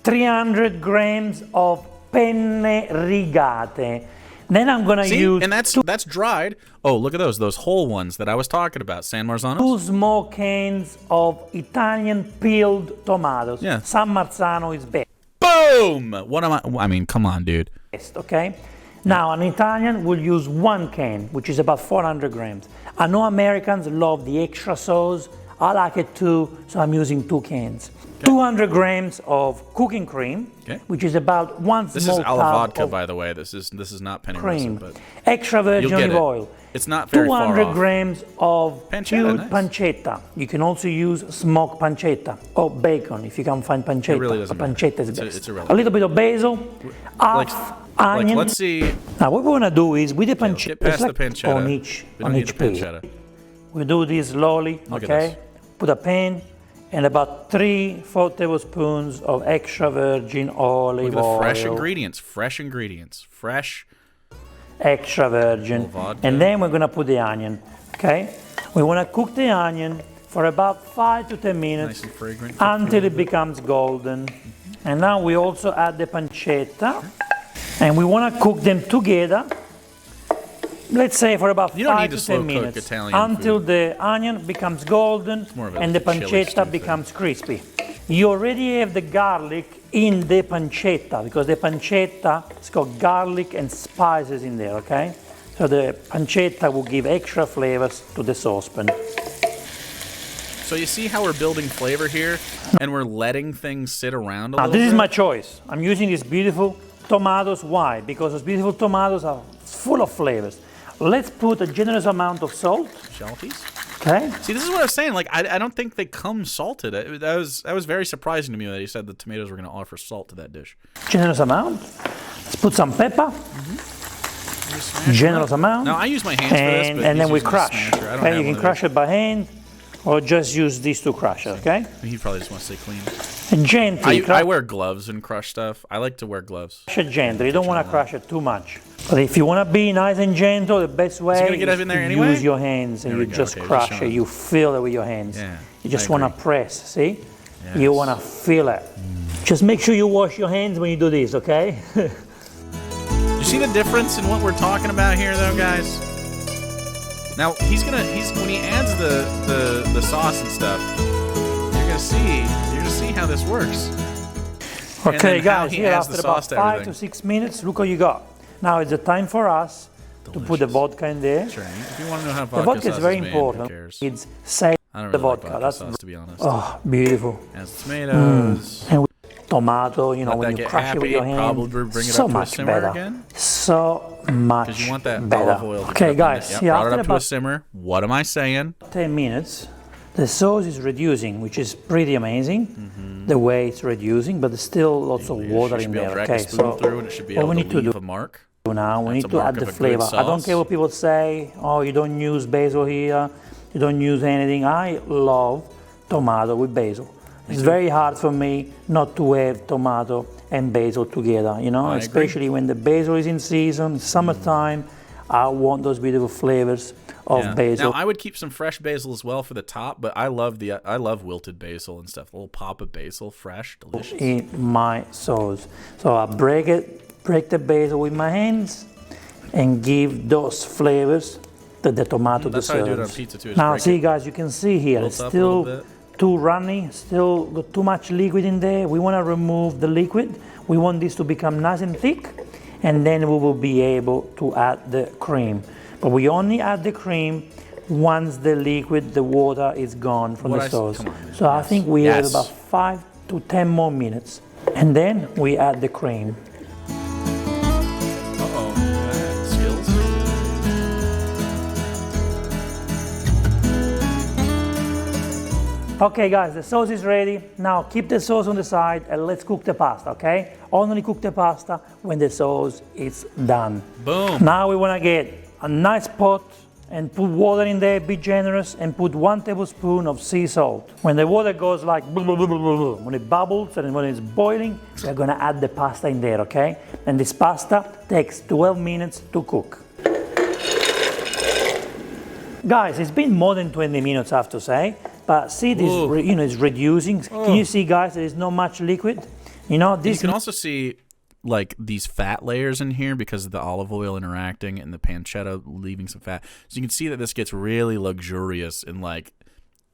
C: 300 grams of penne rigate. Then I'm going to use...
A: and that's dried. Oh, look at those whole ones that I was talking about. San Marzano.
C: 2 small cans of Italian peeled tomatoes.
A: Yeah.
C: San Marzano is best.
A: Boom! I mean, come on, dude.
C: Okay? Now, an Italian will use 1 can, which is about 400 grams. I know Americans love the extra sauce. I like it too, so I'm using 2 cans. Okay. 200 grams of cooking cream, which is about 1
A: This
C: small
A: is
C: cup
A: alla vodka,
C: of
A: by the way. This is not penne
C: cream.
A: rosa, but
C: extra virgin olive oil.
A: It's not very far
C: 200
A: off.
C: grams of cured
A: nice.
C: pancetta. You can also use smoked pancetta or bacon if you can find pancetta.
A: It really doesn't matter.
C: Pancetta is best.
A: It's irrelevant.
C: A little bit of basil, half onion.
A: Let's see.
C: Now what we want to do is with the pancetta,
A: Get past the pancetta.
C: on each piece. We do this slowly. Okay. Put a pan and about 3-4 tablespoons of extra virgin olive oil.
A: Fresh ingredients.
C: Extra virgin. And then we're going to put the onion. Okay? We want to cook the onion for about 5 to 10 minutes,
A: nice and fragrant,
C: until it becomes golden. And now we also add the pancetta. And we want to cook them together, let's say for about 5 to 10 minutes, until the onion becomes golden and the pancetta becomes crispy. You already have the garlic in the pancetta, because the pancetta has got garlic and spices in there, okay? So the pancetta will give extra flavors to the saucepan.
A: So you see how we're building flavor here, and we're letting things sit around a little bit?
C: This is my choice. I'm using these beautiful tomatoes. Why? Because those beautiful tomatoes are full of flavors. Let's put a generous amount of salt.
A: Shalloties?
C: Okay.
A: See, this is what I was saying. Like, I don't think they come salted. That was very surprising to me that he said the tomatoes were going to offer salt to that dish.
C: Generous amount. Let's put some pepper. Generous amount.
A: Now I use my hands for this, but
C: and then we crush. Okay, you can crush it by hand, or just use these to crush it. Okay.
A: He probably just wants to stay clean.
C: And gently.
A: I wear gloves and crush stuff. I like to wear gloves.
C: Crush it gently. You don't want to crush it too much. But if you want to be nice and gentle, the best way is to use your hands, and you just crush it. You feel it with your hands.
A: Yeah,
C: you just want to press, see? Yes. You want to feel it. Just make sure you wash your hands when you do this, okay?
A: You see the difference in what we're talking about here, though, guys? Now, when he adds the sauce and stuff, you're gonna see how this works.
C: Okay, guys, here after about 5 to 6 minutes, look what you got. Now it's the time for us to put the vodka in there.
A: Sure. If you want to know how
C: the vodka is very
A: made,
C: important. It's safe.
A: I don't
C: the
A: really like
C: vodka.
A: vodka
C: That's
A: sauce, to be honest.
C: oh, beautiful.
A: Has tomatoes.
C: And with tomato, you know,
A: Let
C: when
A: that
C: you
A: get
C: crush it with your
A: happy,
C: hand,
A: probably bring it
C: so
A: up to a
C: much
A: simmer
C: better.
A: again.
C: So much
A: Because you want that
C: better.
A: olive oil to
C: Okay,
A: get up
C: guys,
A: in there. Yep,
C: yeah,
A: brought it
C: after
A: up to a
C: about
A: simmer. What am I saying?
C: 10 minutes, the sauce is reducing, which is pretty amazing, the way it's reducing, but there's still lots of water in there. Okay, so
A: through and it should be
C: what
A: able
C: we
A: to
C: need to
A: leave
C: do
A: a mark.
C: now, we
A: That's
C: need
A: a
C: to
A: mark
C: add
A: of
C: the
A: a good
C: flavor. I don't
A: sauce.
C: care what people say, oh, you don't use basil here, you don't use anything. I love tomato with basil. It's very hard for me not to have tomato and basil together, you know, especially when the basil is in season, summertime. I want those beautiful flavors of basil.
A: Now I would keep some fresh basil as well for the top, but I love wilted basil and stuff. A little pop of basil, fresh, delicious.
C: In my sauce. So I break the basil with my hands and give those flavors to the tomato
A: That's
C: deserves.
A: how I do it on pizza too.
C: Now see guys, you can see here, it's still too runny, still got too much liquid in there. We want to remove the liquid. We want this to become nice and thick, and then we will be able to add the cream. But we only add the cream once the liquid, the water is gone from the sauce. So I think we have about 5 to 10 more minutes, and then we add the cream.
A: Skills.
C: Okay guys, the sauce is ready. Now keep the sauce on the side and let's cook the pasta, okay? Only cook the pasta when the sauce is done.
A: Boom.
C: Now we want to get a nice pot and put water in there, be generous, and put 1 tablespoon of sea salt. When the water goes like blah, blah, blah, blah, blah, when it bubbles and when it's boiling, we're going to add the pasta in there, okay? And this pasta takes 12 minutes to cook. Guys, it's been more than 20 minutes, I have to say. But see this, you know, it's reducing. Can you see, guys, there is not much liquid? You know, this.
A: You can also see like these fat layers in here because of the olive oil interacting and the pancetta leaving some fat. So you can see that this gets really luxurious and like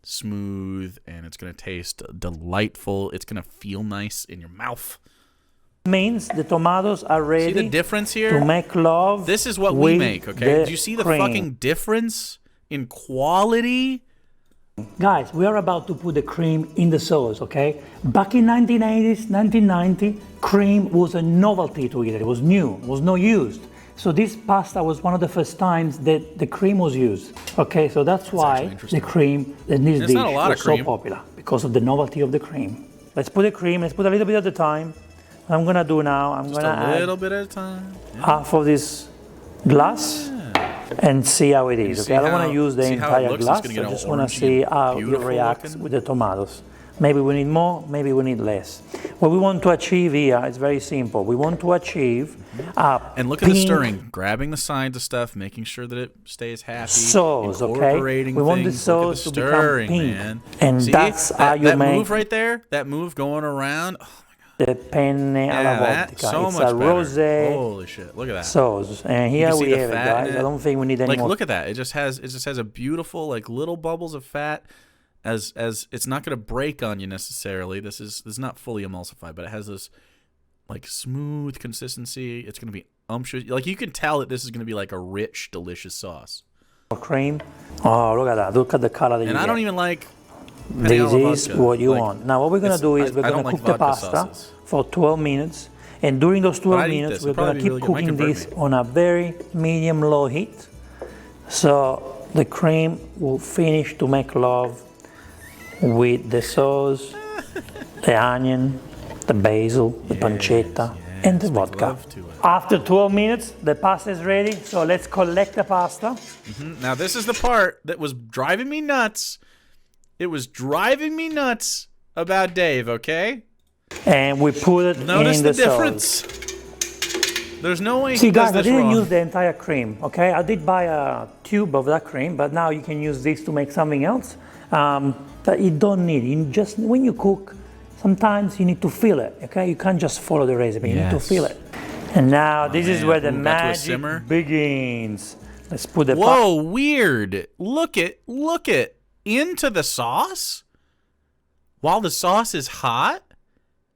A: smooth, and it's going to taste delightful. It's going to feel nice in your mouth.
C: Means the tomatoes are ready.
A: See the difference here?
C: To make love.
A: This is what we make, okay? Do you see the fucking difference in quality?
C: Guys, we are about to put the cream in the sauce, okay? Back in 1980s, 1990, cream was a novelty to eat. It was new, it was not used. So this pasta was one of the first times that the cream was used. Okay, so that's why the cream in this dish was so popular, because of the novelty of the cream. Let's put the cream, let's put a little bit at a time. What I'm gonna do now, I'm gonna add a little bit at a time. Half of this glass. And see how it is. Okay, I don't want to use the entire glass. I just want to see how it reacts with the tomatoes. Maybe we need more, maybe we need less. What we want to achieve here is very simple. We want to achieve
A: and look at the stirring, grabbing the sides of stuff, making sure that it stays happy.
C: Sauce, okay? We want the sauce to become pink, man. And see, that's how you make
A: that move right there. That move going around.
C: The penne alla vodka.
A: So
C: it's
A: much
C: a rosé.
A: Holy shit! Look at that
C: sauce, and here we have it, guys. I don't think we need any more.
A: Like, look at that! It just has a beautiful like little bubbles of fat. As it's not going to break on you necessarily. This is not fully emulsified, but it has this like smooth consistency. It's going to be umptuous. Like you can tell that this is going to be like a rich, delicious sauce.
C: Cream. Oh, look at that! Look at the color that you get.
A: And I don't even like.
C: This is what you want. Now what we're going to do is we're going to cook the pasta for 12 minutes. And during those 12 minutes, we're going to keep cooking this on a very medium-low heat. So the cream will finish to make love with the sauce, the onion, the basil, the pancetta, and the vodka. After 12 minutes, the pasta is ready. So let's collect the pasta.
A: Now this is the part that was driving me nuts. It was driving me nuts about Dave, okay?
C: And we put it in the difference.
A: Sauce. There's no way.
C: See, guys, I didn't use the entire cream, okay? I did buy a tube of that cream, but now you can use this to make something else. But you don't need it. You just when you cook, sometimes you need to feel it, okay? You can't just follow the recipe. You need to feel it. And now this is where the magic begins. Let's put the.
A: Whoa, weird! Look it. Into the sauce while the sauce is hot,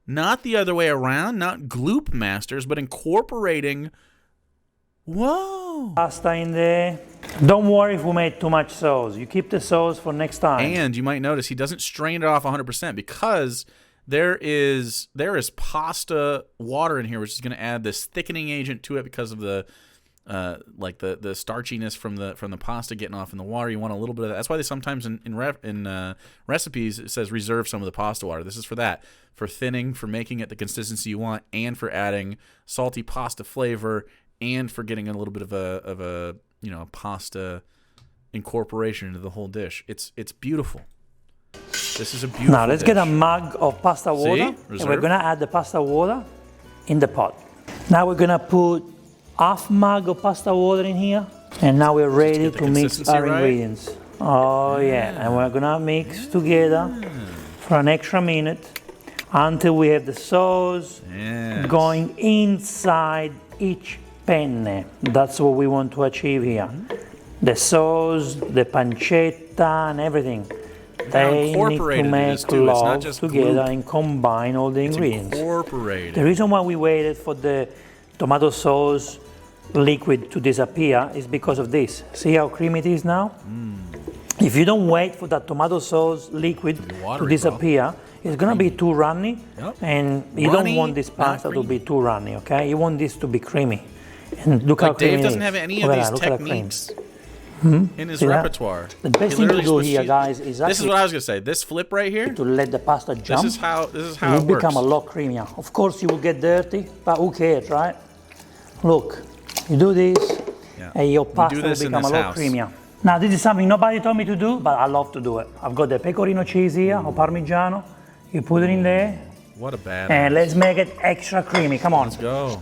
A: not the other way around, not gloop masters, but incorporating. Whoa!
C: Pasta in there. Don't worry if we made too much sauce. You keep the sauce for next time.
A: And you might notice he doesn't strain it off 100% because there is pasta water in here, which is going to add this thickening agent to it because of the like the starchiness from the pasta getting off in the water. You want a little bit of that. That's why they sometimes in recipes it says reserve some of the pasta water. This is for that, for thinning, for making it the consistency you want, and for adding salty pasta flavor, and for getting a little bit of a pasta incorporation into the whole dish. It's beautiful. This is a beautiful
C: Now let's
A: dish.
C: get a mug of pasta water, and we're gonna add the pasta water in the pot. Now we're gonna put half mug of pasta water in here, and now we're ready to mix our ingredients. Oh yeah, and we're gonna mix together for an extra minute until we have the sauce going inside each penne. That's what we want to achieve here. The sauce, the pancetta, and everything. They need to make love together and combine all the ingredients. The reason why we waited for the tomato sauce liquid to disappear is because of this. See how creamy it is now? If you don't wait for that tomato sauce liquid to disappear, it's gonna be too runny, and you don't want this pasta to be too runny, okay? You want this to be creamy. And look how creamy
A: Dave doesn't have any of these techniques in his repertoire.
C: The best thing to do here, guys, is
A: this is what I was gonna say. This flip right here,
C: to let the pasta jump.
A: This is how it works.
C: It will become a lot creamier. Of course, you will get dirty, but who cares, right? Look, you do this, and your pasta will become a lot creamier. Now, this is something nobody told me to do, but I love to do it. I've got the pecorino cheese here, or Parmigiano. You put it in there.
A: What a bad.
C: And let's make it extra creamy. Come on.
A: Let's go.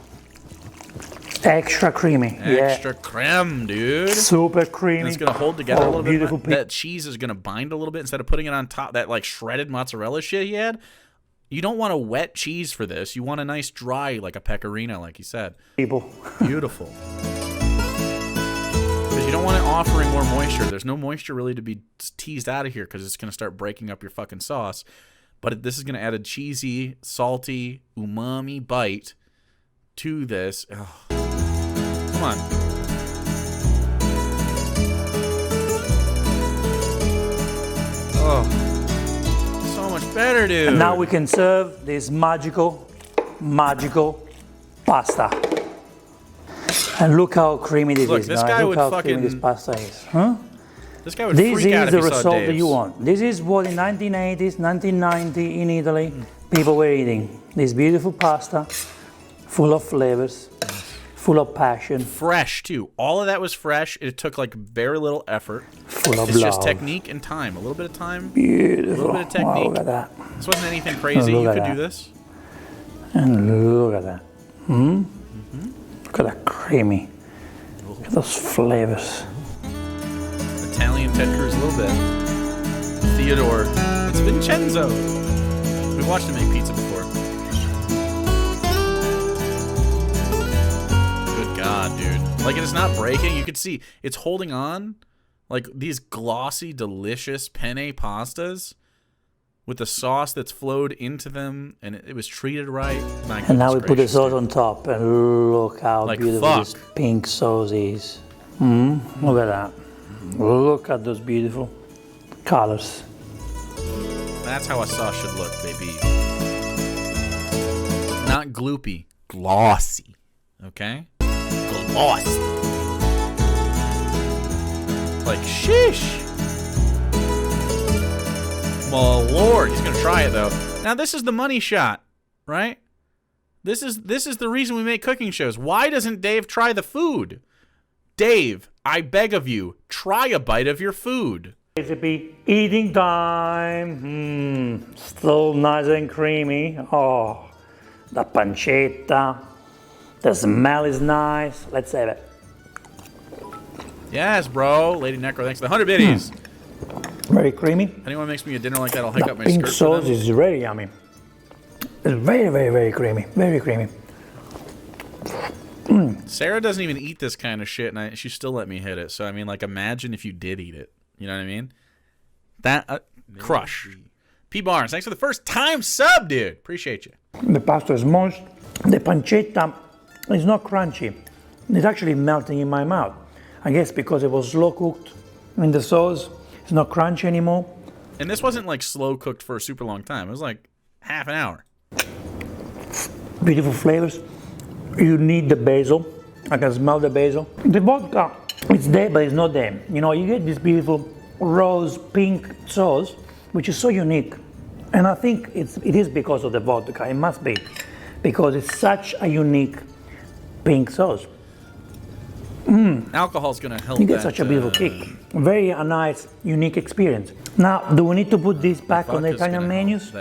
C: Extra creamy.
A: Extra creme, dude.
C: Super creamy.
A: And it's gonna hold together a little bit. That cheese is gonna bind a little bit instead of putting it on top. That like shredded mozzarella shit he had. You don't want a wet cheese for this. You want a nice dry, like a pecorino, like you said. Beautiful. Because you don't want it offering more moisture. There's no moisture really to be teased out of here because it's gonna start breaking up your fucking sauce. But this is gonna add a cheesy, salty, umami bite to this. Oh. Come on. Oh, so much better, dude.
C: And now we can serve this magical pasta. And look how creamy this is,
A: this
C: guys.
A: guy
C: look
A: would
C: how
A: fucking,
C: creamy this pasta is. Huh?
A: This guy would freak out if he saw Dave's. This is the
C: result that you want. This is what in 1980s, 1990 in Italy, people were eating. This beautiful pasta, full of flavors. Full of passion.
A: Fresh, too. All of that was fresh. It took, like, very little effort.
C: Full of
A: It's
C: love.
A: just technique and time. A little bit of time.
C: Beautiful.
A: A little bit of technique.
C: Wow, look at that.
A: This wasn't anything crazy. You could do this.
C: And look at that. Look at that creamy. Look at those flavors.
A: Italian Ted Cruz a little bit. Theodore. It's Vincenzo. We watched him make pizza before. God, dude. Like, it's not breaking. You could see it's holding on. Like, these glossy, delicious penne pastas with the sauce that's flowed into them, and it was treated right.
C: And now we put the sauce on top, and look how beautiful this pink sauce is. Look at that. Look at those beautiful colors.
A: That's how a sauce should look, baby. Not gloopy. Glossy. Okay? Glossy. Like, sheesh. Well, Lord, he's gonna try it though. Now this is the money shot, right? This is the reason we make cooking shows. Why doesn't Dave try the food? Dave, I beg of you, try a bite of your food.
C: Recipe eating time. Still nice and creamy. Oh, the pancetta. The smell is nice. Let's have it.
A: Yes, bro. Lady Necro, thanks for the 100 biddies.
C: Very creamy.
A: If anyone makes me a dinner like that, I'll hike up my skirt.
C: Pink sauce is very yummy. It's very, very, very creamy. Very creamy.
A: Sarah doesn't even eat this kind of shit, and she still let me hit it. So, I mean, like, imagine if you did eat it. You know what I mean? That, crush. P. Barnes, thanks for the first time sub, dude. Appreciate you.
C: The pasta is moist. The pancetta is not crunchy. It's actually melting in my mouth. I guess because it was slow cooked in the sauce. It's not crunchy anymore.
A: And this wasn't like slow cooked for a super long time. It was like half an hour.
C: Beautiful flavors. You need the basil. I can smell the basil. The vodka, it's there, but it's not there. You know, you get this beautiful rose pink sauce, which is so unique. And I think it is because of the vodka. It must be. Because it's such a unique pink sauce.
A: Alcohol's going to help.
C: You get such a beautiful kick. Very nice, unique experience. Now, do we need to put this back on the Italian menus?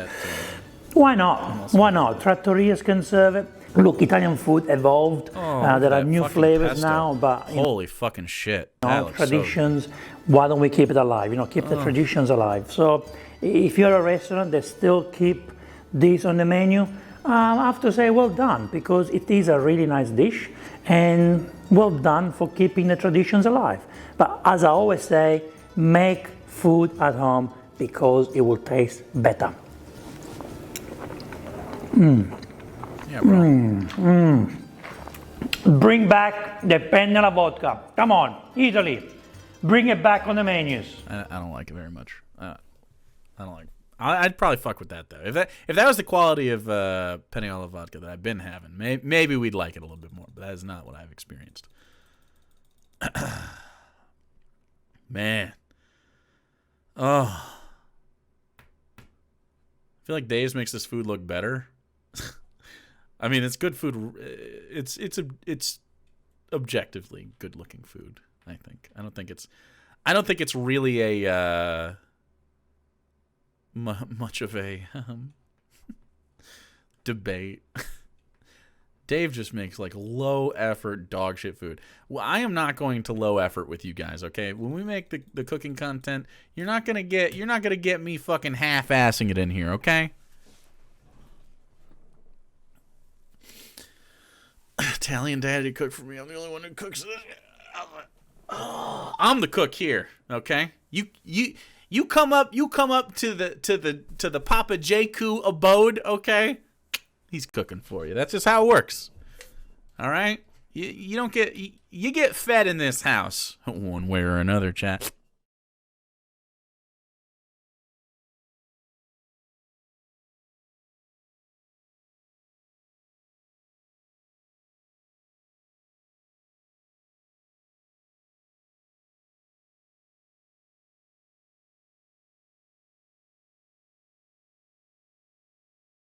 C: Why not? Why not? Trattorias can serve it. Look, Italian food evolved. There are new flavors pesto. Now, but
A: holy fucking shit!
C: Traditions. Why don't we keep it alive? You know, keep the traditions alive. So, if you're a restaurant that still keep this on the menu, I have to say well done, because it is a really nice dish, and well done for keeping the traditions alive. But as I always say, make food at home because it will taste better.
A: Yeah, bro.
C: Bring back the penne alla vodka. Come on, Italy. Bring it back on the menus.
A: I don't like it very much. I don't like it. I'd probably fuck with that, though. If that was the quality of penne alla vodka that I've been having, maybe we'd like it a little bit more. But that is not what I've experienced. Man. Oh. I feel like Dave's makes this food look better. I mean, it's good food. It's objectively good looking food, I think. I don't think it's really a much of a debate. Dave just makes like low effort dog shit food. Well, I am not going to low effort with you guys, okay? When we make the cooking content, you're not gonna get me fucking half-assing it in here, okay? Italian daddy cook for me. I'm the only one who cooks. I'm the cook here, okay? You come up to the Papa Jaku abode, okay? He's cooking for you. That's just how it works. All right? You don't get you get fed in this house one way or another, chat.